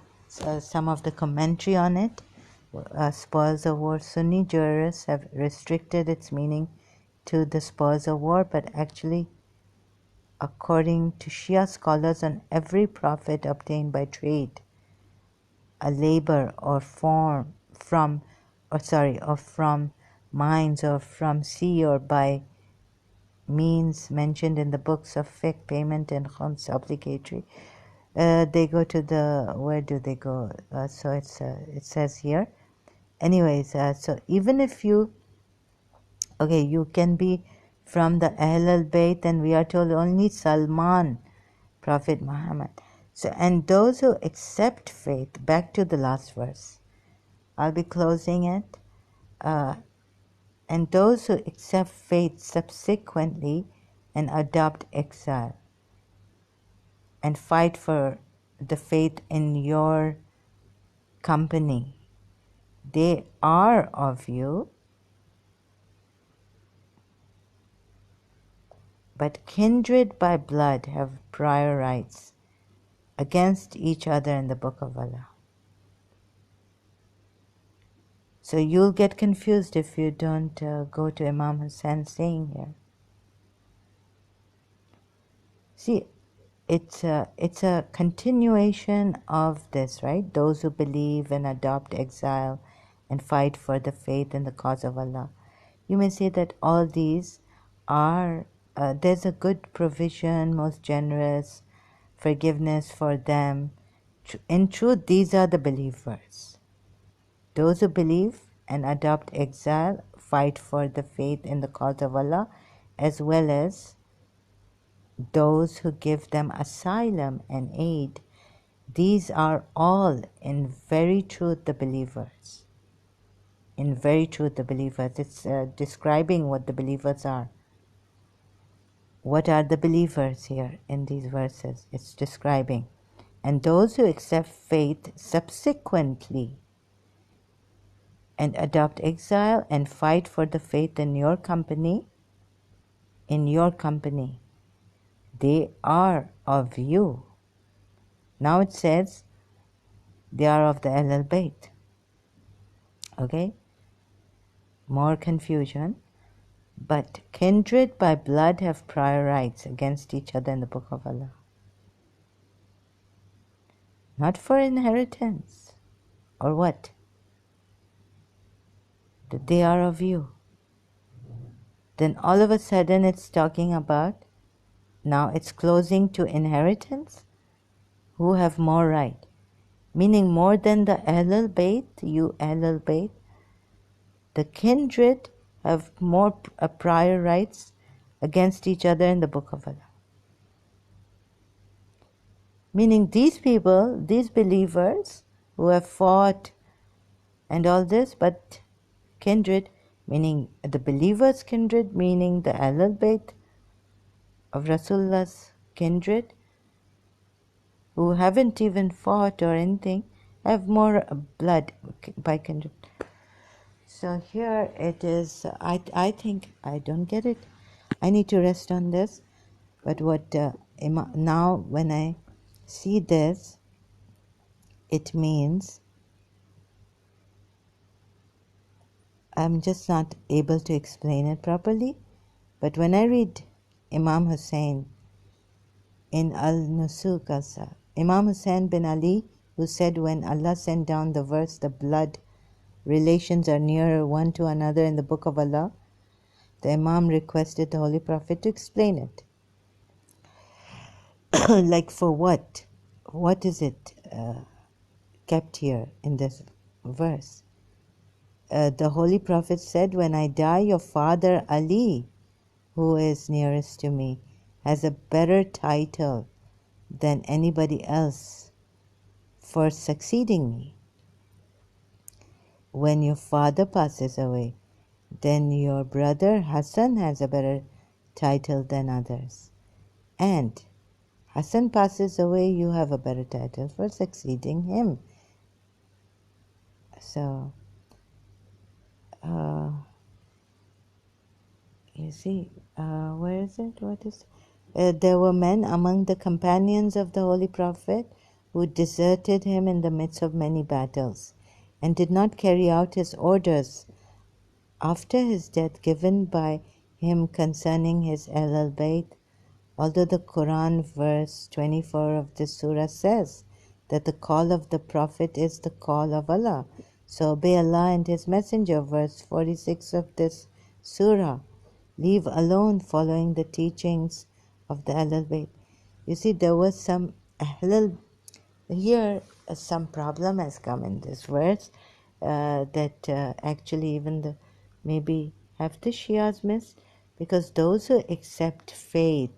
some of the commentary on it. Spoils of war. Sunni jurists have restricted its meaning to the spoils of war, but actually, according to Shia scholars, on every profit obtained by trade, a labor or from mines or from sea or by means mentioned in the books of fiqh, payment and khums obligatory. They go to the, where do they go? So it says here. Anyways, so even if you can be from the Ahl al-Bayt, and we are told only Salman, Prophet Muhammad. So, and those who accept faith, back to the last verse, I'll be closing it. And those who accept faith subsequently and adopt exile and fight for the faith in your company, they are of you, but kindred by blood have prior rights against each other in the book of Allah. So you'll get confused if you don't go to Imam Hussein's saying here. See, it's a continuation of this, right? Those who believe and adopt exile and fight for the faith in the cause of Allah. You may say that all these are, there's a good provision, most generous, forgiveness for them. In truth, these are the believers. Those who believe and adopt exile, fight for the faith in the cause of Allah, as well as those who give them asylum and aid. These are all in very truth the believers. In very truth the believers. It's describing what the believers are. What are the believers here in these verses? It's describing. And those who accept faith subsequently and adopt exile and fight for the faith in your company, they are of you. Now it says they are of the Ahl Bayt. Okay? More confusion. But kindred by blood have prior rights against each other in the book of Allah. Not for inheritance. Or what? That they are of you. Then all of a sudden it's talking about, now it's closing to inheritance. Who have more right? meaning more than the Ahlul Bayt, you Ahlul Bayt, the kindred have more prior rights against each other in the Book of Allah. Meaning these people, these believers who have fought and all this, but kindred, meaning the believers' kindred, meaning the Ahlul Bayt of Rasulullah's kindred, who haven't even fought or anything, have more blood by kindred. So here it is, I think, I don't get it. I need to rest on this. But what now when I see this, it means I'm just not able to explain it properly. But when I read Imam Hussein in Al-Nusuk Asa, Imam Hussein bin Ali, who said when Allah sent down the verse, the blood relations are nearer one to another in the Book of Allah, the Imam requested the Holy Prophet to explain it. Like for what? What is it kept here in this verse? The Holy Prophet said, when I die, your father Ali, who is nearest to me, has a better title than anybody else for succeeding me. When your father passes away, then your brother Hassan has a better title than others. And Hassan passes away, you have a better title for succeeding him. So, you see, where is it? What is there were men among the companions of the Holy Prophet who deserted him in the midst of many battles and did not carry out his orders after his death given by him concerning his Ahlul Bayt, although the Quran verse 24 of this surah says that the call of the Prophet is the call of Allah. So obey Allah and His Messenger, verse 46 of this surah. Leave alone following the teachings of the Ahlul Bayt. You see, there was some Ahlul, here some problem has come in this verse that actually even the maybe have the Shias missed, because those who accept faith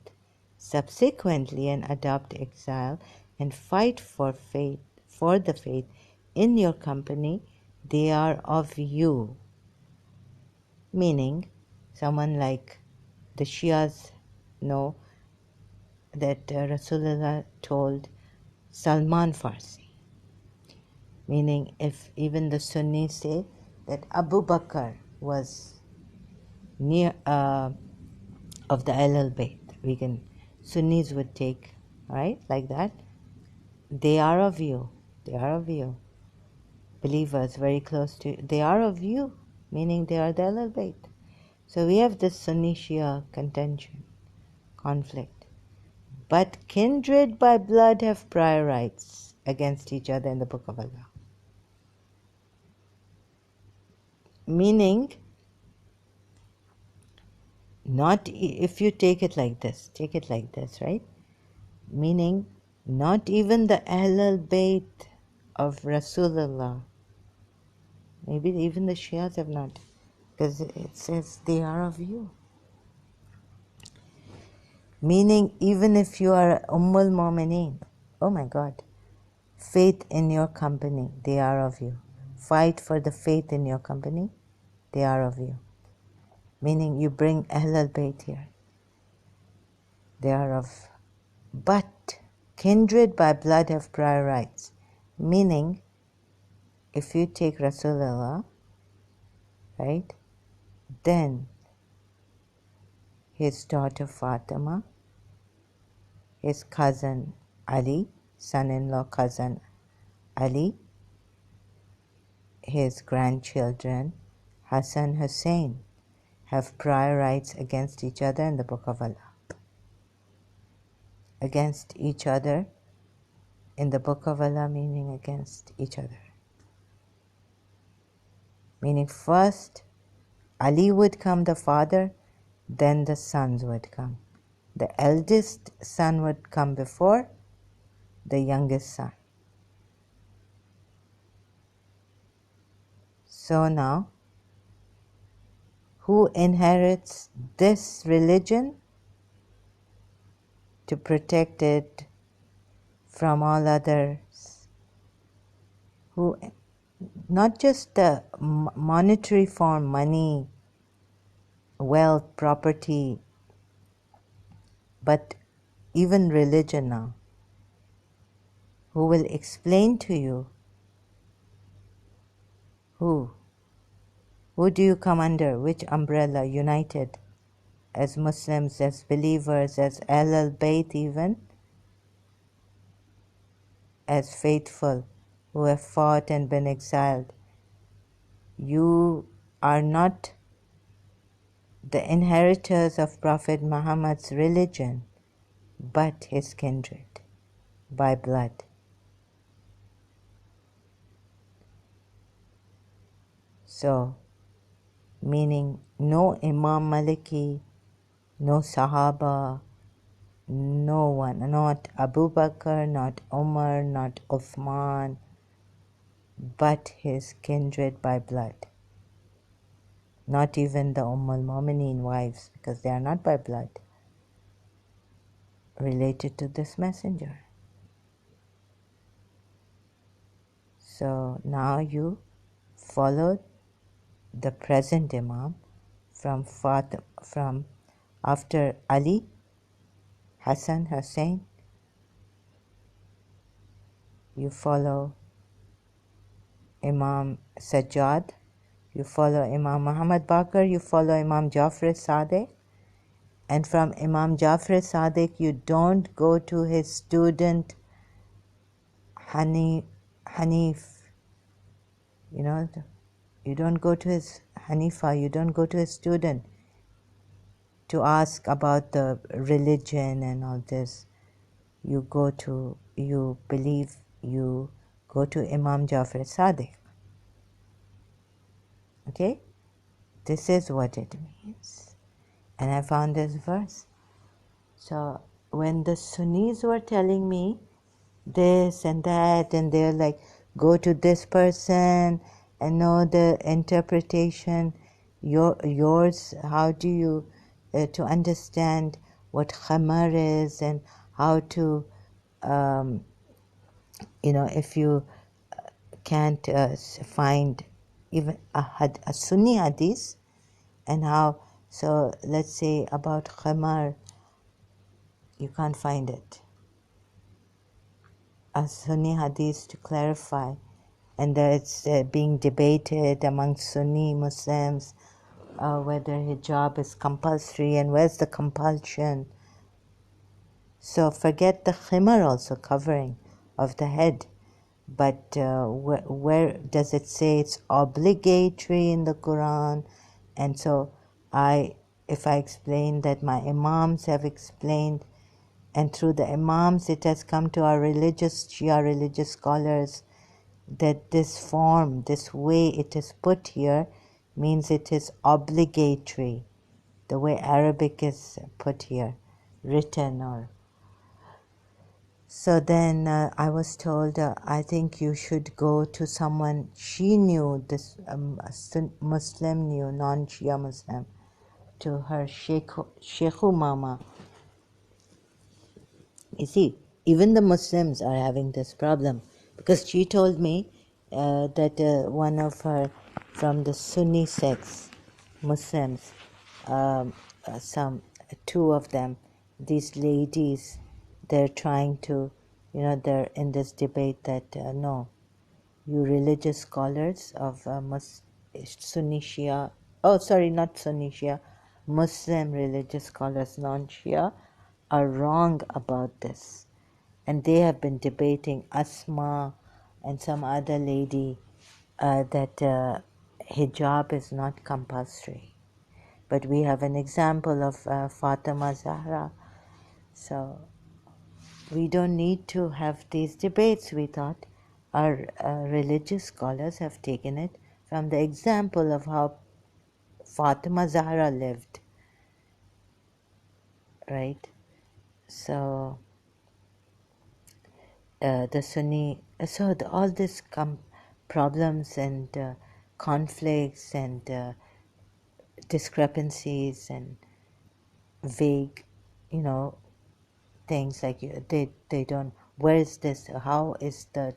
subsequently and adopt exile and fight for faith, for the faith in your company, they are of you. Meaning, someone like the Shias know that Rasulullah told Salman Farsi. Meaning, if even the Sunnis say that Abu Bakr was near of the Ahlul Bayt, we can Sunnis would take, right, like that. They are of you. They are of you. Believers very close to you. They are of you, meaning they are the Ahlul Bayt. So we have this Sunni Shia contention, conflict. But kindred by blood have prior rights against each other in the Book of Allah. Meaning, not if you take it like this, right? Meaning, not even the Ahlul Bayt of Rasulullah, maybe even the Shias have not, because it says they are of you. Meaning, even if you are Ummul Mu'mineen, oh my God, faith in your company, they are of you. Fight for the faith in your company, they are of you. Meaning, you bring Ahlul Bayt here, they are of. But kindred by blood have prior rights. Meaning, if you take Rasulullah, right, then his daughter Fatima, his cousin Ali, son-in-law cousin Ali, his grandchildren Hassan, Hussein, have prior rights against each other in the Book of Allah. Against each other in the Book of Allah, meaning against each other. Meaning first Ali would come, the father, then the sons would come. The eldest son would come before the youngest son. So now, who inherits this religion to protect it from all others? Who, not just the monetary form, money, wealth, property, but even religion now. Who will explain to you who? Who do you come under? Which umbrella? United as Muslims, as believers, as Ahlul Bayt even, as faithful who have fought and been exiled. You are not the inheritors of Prophet Muhammad's religion, but his kindred by blood. So, meaning no Imam Maliki, no Sahaba, no one, not Abu Bakr, not Umar, not Uthman, but his kindred by blood. Not even the al-Mu'mineen wives, because they are not by blood related to this messenger. So now you follow the present Imam from after Ali, Hassan, Hussein. You follow Imam Sajjad, you follow Imam Muhammad Baqir, you follow Imam Jafar Sadiq, and from Imam Jafar Sadiq you don't go to his student Hanif, you know, you don't go to his Hanifa, you don't go to his student to ask about the religion and all this. You go to Imam Jafar Sadiq. Okay? This is what it means. And I found this verse. So when the Sunnis were telling me this and that, and they're like, go to this person and know the interpretation, yours, how do you, to understand what khamar is and how to, if you can't find even a Sunni hadith, and how, so let's say about khamar, you can't find it. A Sunni hadith to clarify, and that it's being debated among Sunni Muslims whether hijab is compulsory and where's the compulsion. So forget the khimar also, covering of the head, but where does it say it's obligatory in the Quran? And so if I explain that my imams have explained, and through the imams it has come to our Shia religious scholars, that this form, this way it is put here, means it is obligatory, the way Arabic is put here, written or. So then I was told, I think you should go to someone, she knew, this Muslim knew, non-Shia Muslim, to her Sheikhu Mama. You see, even the Muslims are having this problem, because she told me that one of her, from the Sunni sects, Muslims, two of them, these ladies, they're trying to, they're in this debate that no, you religious scholars of Sunni Shia, not Sunni Shia, Muslim religious scholars, non-Shia, are wrong about this. And they have been debating, Asma and some other lady, that hijab is not compulsory. But we have an example of Fatima Zahra. So we don't need to have these debates, we thought. Our religious scholars have taken it from the example of how Fatima Zahra lived, right? So the Sunni, all these problems and conflicts and discrepancies and vague, things like they don't. Where is this? How is where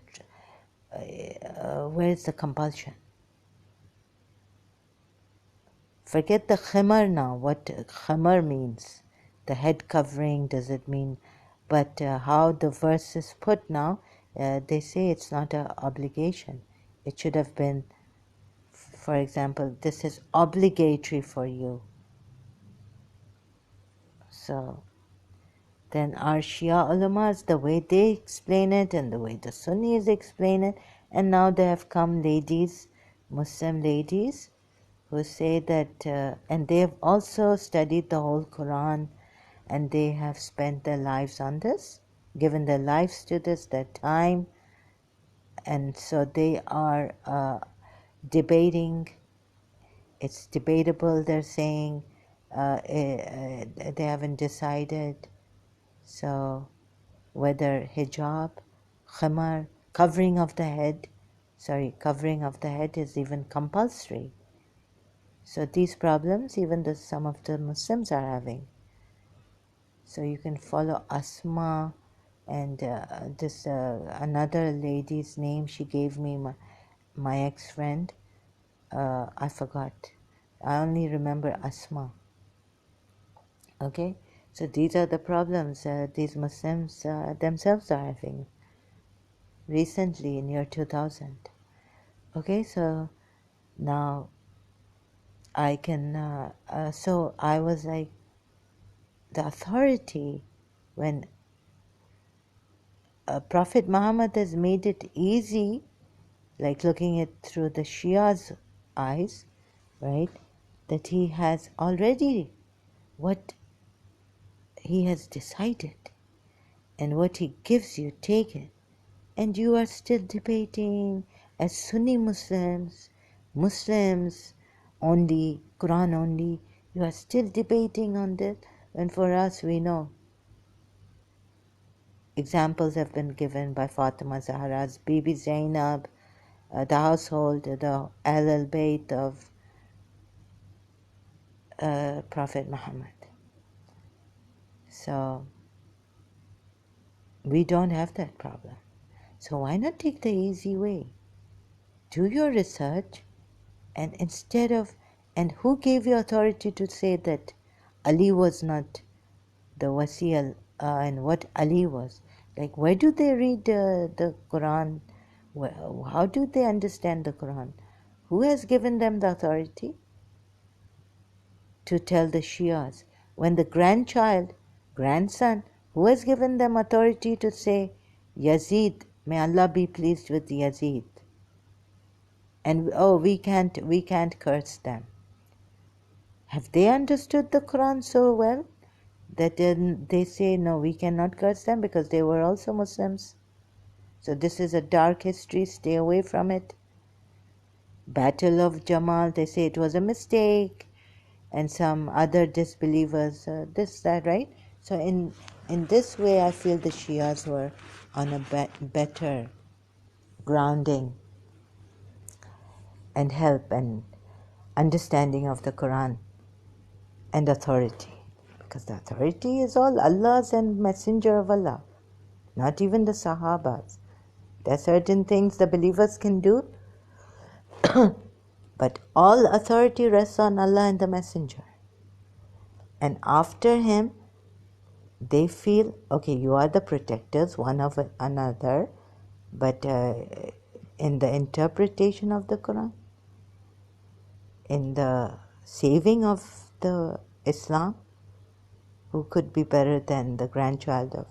is the compulsion? Forget the khimar now. What khimar means? The head covering. Does it mean? But how the verse is put now, they say it's not an obligation. It should have been, for example, this is obligatory for you. So then our Shia ulamas, the way they explain it and the way the Sunnis explain it, and now there have come ladies, Muslim ladies, who say that, and they have also studied the whole Quran, and they have spent their lives on this, given their lives to this, their time, and so they are debating. It's debatable, they're saying. They haven't decided. So whether hijab, khimar, covering of the head is even compulsory. So these problems even some of the Muslims are having. So you can follow Asma and this another lady's name she gave me, my ex-friend. I forgot. I only remember Asma. Okay, so these are the problems these Muslims themselves are having recently in year 2000. Okay, so now I can, so I was like, the authority, when Prophet Muhammad has made it easy, like looking it through the Shia's eyes, right, that he has already what he has decided, and what he gives you, take it. And you are still debating as Sunni Muslims only, Quran only, you are still debating on this. And for us, we know examples have been given by Fatima Zahra's Bibi Zainab, the household, the Ahl Bayt of Prophet Muhammad. So we don't have that problem. So why not take the easy way? Do your research, and instead of, and who gave you authority to say that Ali was not the wasi and what Ali was? Like, where do they read the Quran? How do they understand the Quran? Who has given them the authority to tell the Shias? When the grandson, who has given them authority to say, Yazid, may Allah be pleased with Yazid? And we can't curse them. Have they understood the Quran so well that they say, no, we cannot curse them because they were also Muslims? So this is a dark history, stay away from it. Battle of Jamal, they say it was a mistake, and some other disbelievers, that, right? So in this way, I feel the Shias were on a better grounding and help and understanding of the Quran and authority. Because the authority is all Allah's and Messenger of Allah, not even the Sahabas. There are certain things the believers can do, but all authority rests on Allah and the Messenger. And after him, they feel, okay, you are the protectors one of another, but in the interpretation of the Quran, in the saving of the Islam, who could be better than the grandchild of?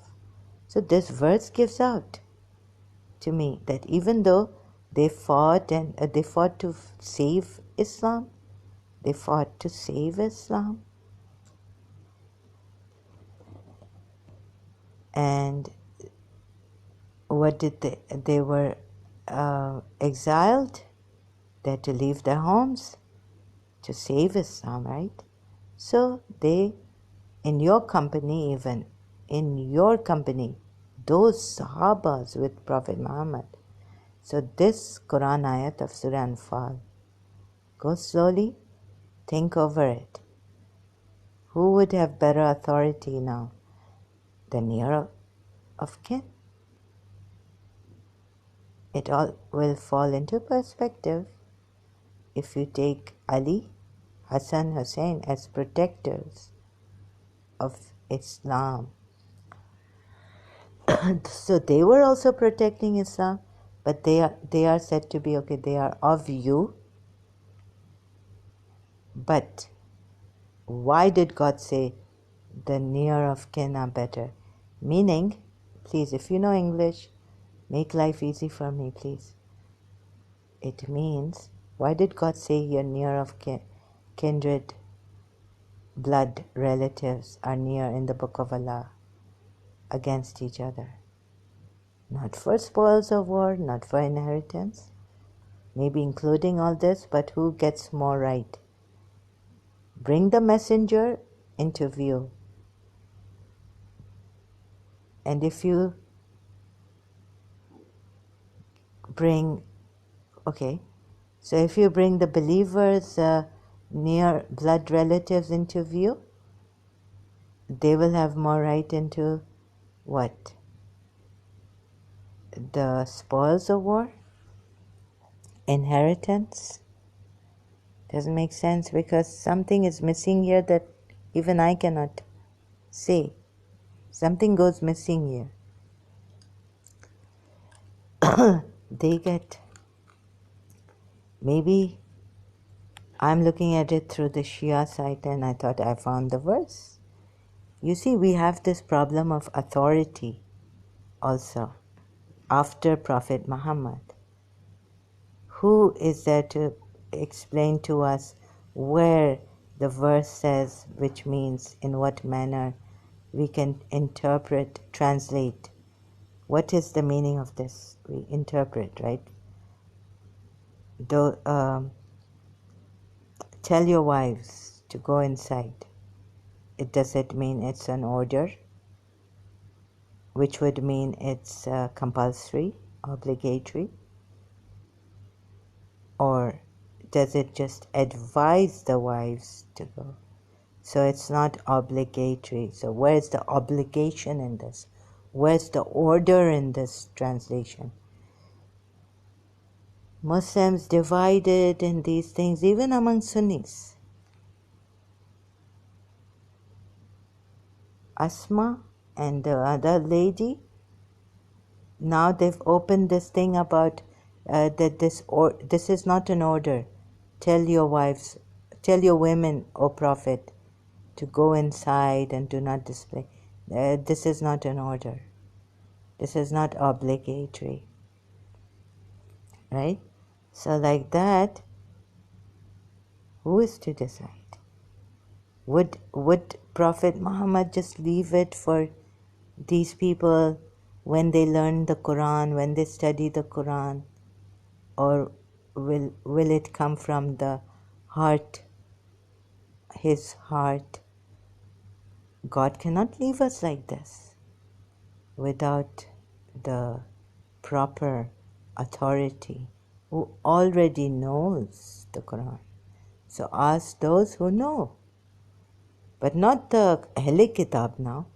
So this verse gives out to me that even though they fought and they fought to save Islam, and what did they were exiled. They had to leave their homes to save Islam, right? So they, in your company, those Sahabas with Prophet Muhammad. So this Quran ayat of Surah Anfal Go slowly, think over it. Who would have better authority now? The near of kin. It all will fall into perspective if you take Ali, Hassan, Hussein as protectors of Islam. So they were also protecting Islam, but they are said to be okay, they are of you. But why did God say the near of kin are better? Meaning, please, if you know English, make life easy for me, please. It means, why did God say your near of kindred blood relatives are near in the book of Allah against each other? Not for spoils of war, not for inheritance, maybe including all this, but who gets more right? Bring the messenger into view. And if you bring, okay, so if you bring the believers' near blood relatives into view, they will have more right into what? The spoils of war? Inheritance? Doesn't make sense because something is missing here that even I cannot say. Something goes missing here. They get, maybe I'm looking at it through the Shia side and I thought I found the verse. You see, we have this problem of authority also after Prophet Muhammad. Who is there to explain to us where the verse says, which means in what manner we can interpret, translate? What is the meaning of this? We interpret, right? Tell your wives to go inside. Does it mean it's an order? Which would mean it's compulsory, obligatory? Or does it just advise the wives to go? So it's not obligatory. So where's the obligation in this? Where's the order in this translation? Muslims divided in these things, even among Sunnis. Asma and the other lady, now they've opened this thing about that this is not an order. Tell your wives, tell your women, O Prophet, to go inside and do not display. This is not an order. This is not obligatory. Right? So like that, who is to decide? Would Prophet Muhammad just leave it for these people when they learn the Quran, when they study the Quran? Or will it come from the heart, his heart? God cannot leave us like this without the proper authority who already knows the Quran. So ask those who know, but not the Ahle Kitab now,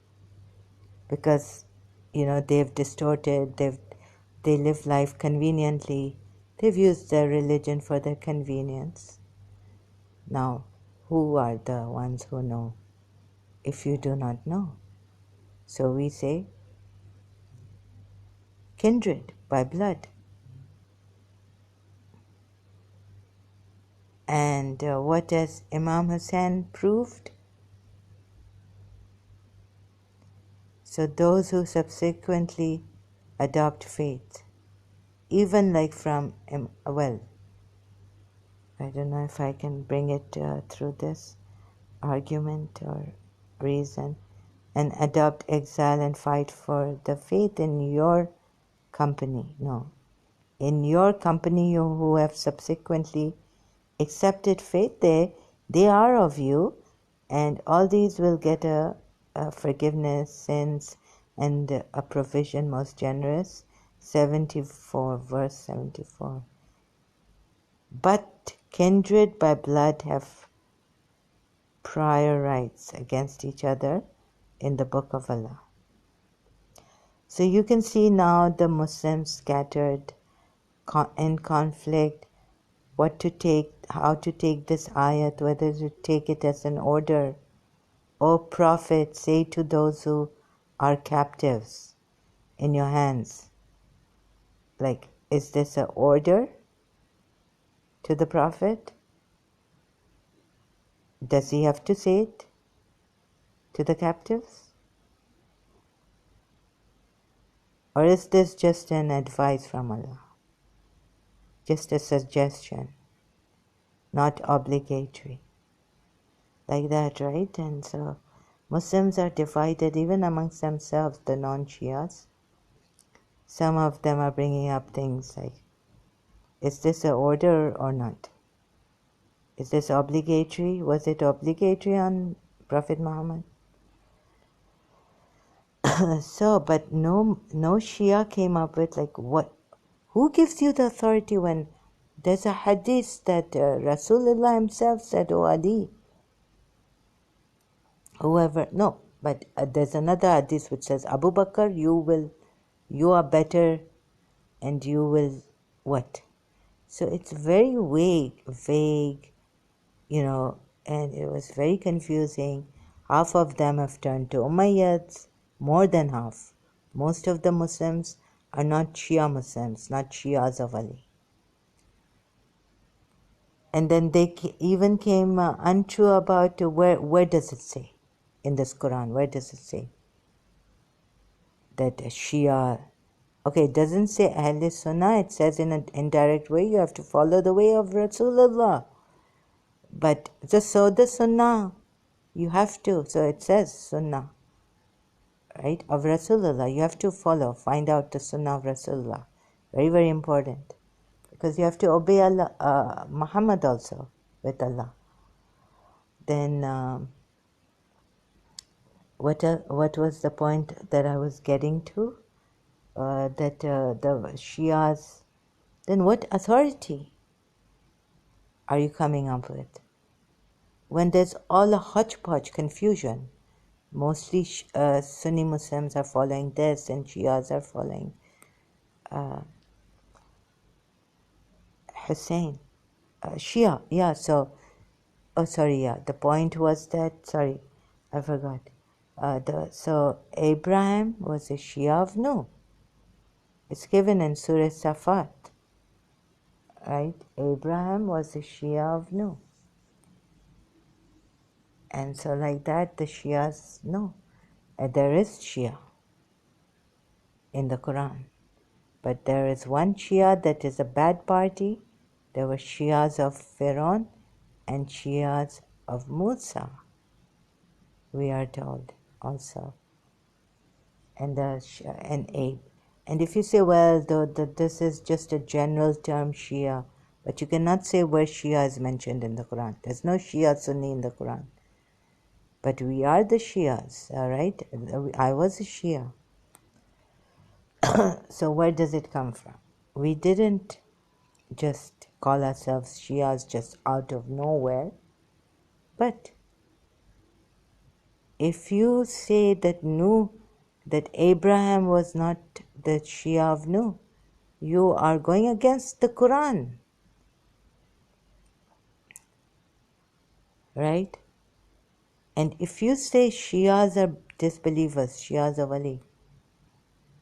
because they've distorted, they live life conveniently, they've used their religion for their convenience. Now, who are the ones who know if you do not know? So we say kindred by blood. And what has Imam Hussein proved? So those who subsequently adopt faith, even like from, well, I don't know if I can bring it through this argument or reason, and adopt exile and fight for the faith in your company. No. In your company, you who have subsequently accepted faith, they are of you, and all these will get a forgiveness, sins, and a provision most generous. 74, verse 74. but kindred by blood have prior rights against each other in the Book of Allah. So you can see now the Muslims scattered in conflict, what to take, how to take this ayat, whether to take it as an order. O Prophet, say to those who are captives in your hands, like, is this an order to the Prophet? Does he have to say it to the captives? Or is this just an advice from Allah? Just a suggestion, not obligatory. Like that, right? And so Muslims are divided even amongst themselves, the non-Shias. Some of them are bringing up things like, is this an order or not? Is this obligatory? Was it obligatory on Prophet Muhammad? So, but no Shia came up with like, what? Who gives you the authority when there's a hadith that Rasulullah himself said, "Oh Ali, whoever." No, but there's another hadith which says, "Abu Bakr, you are better, and you will what?" So it's very vague, and it was very confusing. Half of them have turned to Umayyads, more than half. Most of the Muslims are not Shia Muslims, not Shias of Ali. And then they even came untrue about where does it say in this Quran, where does it say that Shia, okay, it doesn't say Ahl Sunnah, it says in an indirect way you have to follow the way of Rasulullah. But the Sunnah, you have to, so it says Sunnah, right, of Rasulullah. You have to find out the Sunnah of Rasulullah. Very, very important. Because you have to obey Allah, Muhammad also, with Allah. Then, what was the point that I was getting to? That the Shias, then what authority are you coming up with? When there's all a hodgepodge confusion. Mostly Sunni Muslims are following this and Shias are following Hussein. Shia, yeah, so, the point was that, I forgot. So Abraham was a Shia of Nuh. It's given in Surah Safat, right? Abraham was a Shia of Nuh. And so like that, the Shias know. There is Shia in the Quran. But there is one Shia that is a bad party. There were Shias of Pharaoh and Shias of Musa, we are told also. And Abe. And if you say, well, this is just a general term, Shia, but you cannot say where Shia is mentioned in the Quran. There's no Shia Sunni in the Quran. But we are the Shias, all right? I was a Shia. So where does it come from? We didn't just call ourselves Shias just out of nowhere. But if you say that Abraham was not the Shia of Nuh, you are going against the Quran. Right? And if you say Shias are disbelievers, Shias of Ali,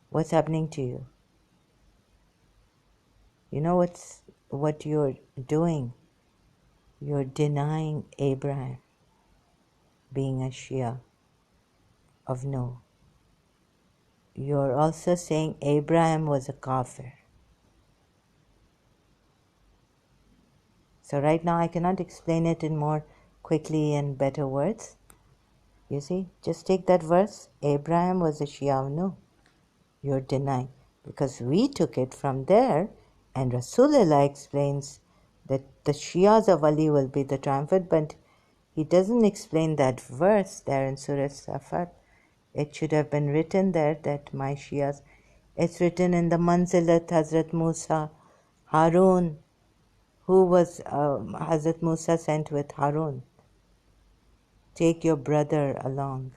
what's happening to you? You know what you're doing? You're denying Abraham being a Shia of Nuh. You're also saying Abraham was a kafir. So right now I cannot explain it in more quickly and better words. You see, just take that verse, Abraham was a Shia of Nuh. You're denying. Because we took it from there, and Rasulullah explains that the Shias of Ali will be the triumphant, but he doesn't explain that verse there in Surah Safat. It should have been written there that my Shias, it's written in the Manzilat Hazrat Musa, Harun, who was Hazrat Musa sent with Harun. Take your brother along,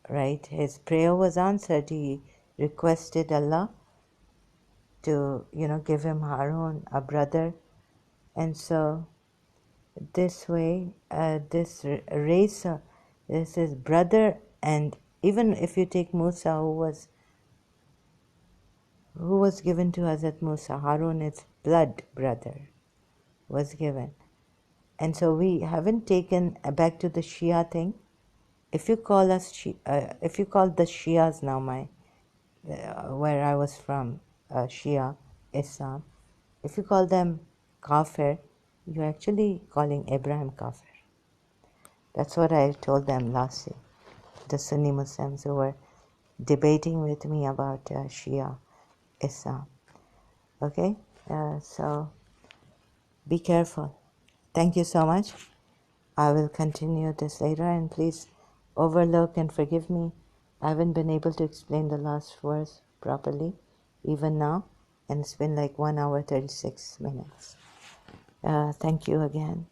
right? His prayer was answered. He requested Allah to, give him Harun, a brother. And so this way, this race, this is brother, and even if you take Musa, who was given to Hazrat Musa, Harun, its blood brother, was given. And so we haven't taken back to the Shia thing. If you call us, if you call the Shias now, where I was from, Shia, Islam, if you call them kafir, you're actually calling Abraham kafir. That's what I told them last year, the Sunni Muslims who were debating with me about Shia Islam. Okay, so be careful. Thank you so much. I will continue this later, and please overlook and forgive me. I haven't been able to explain the last verse properly, even now, and it's been like 1 hour 36 minutes. Thank you again.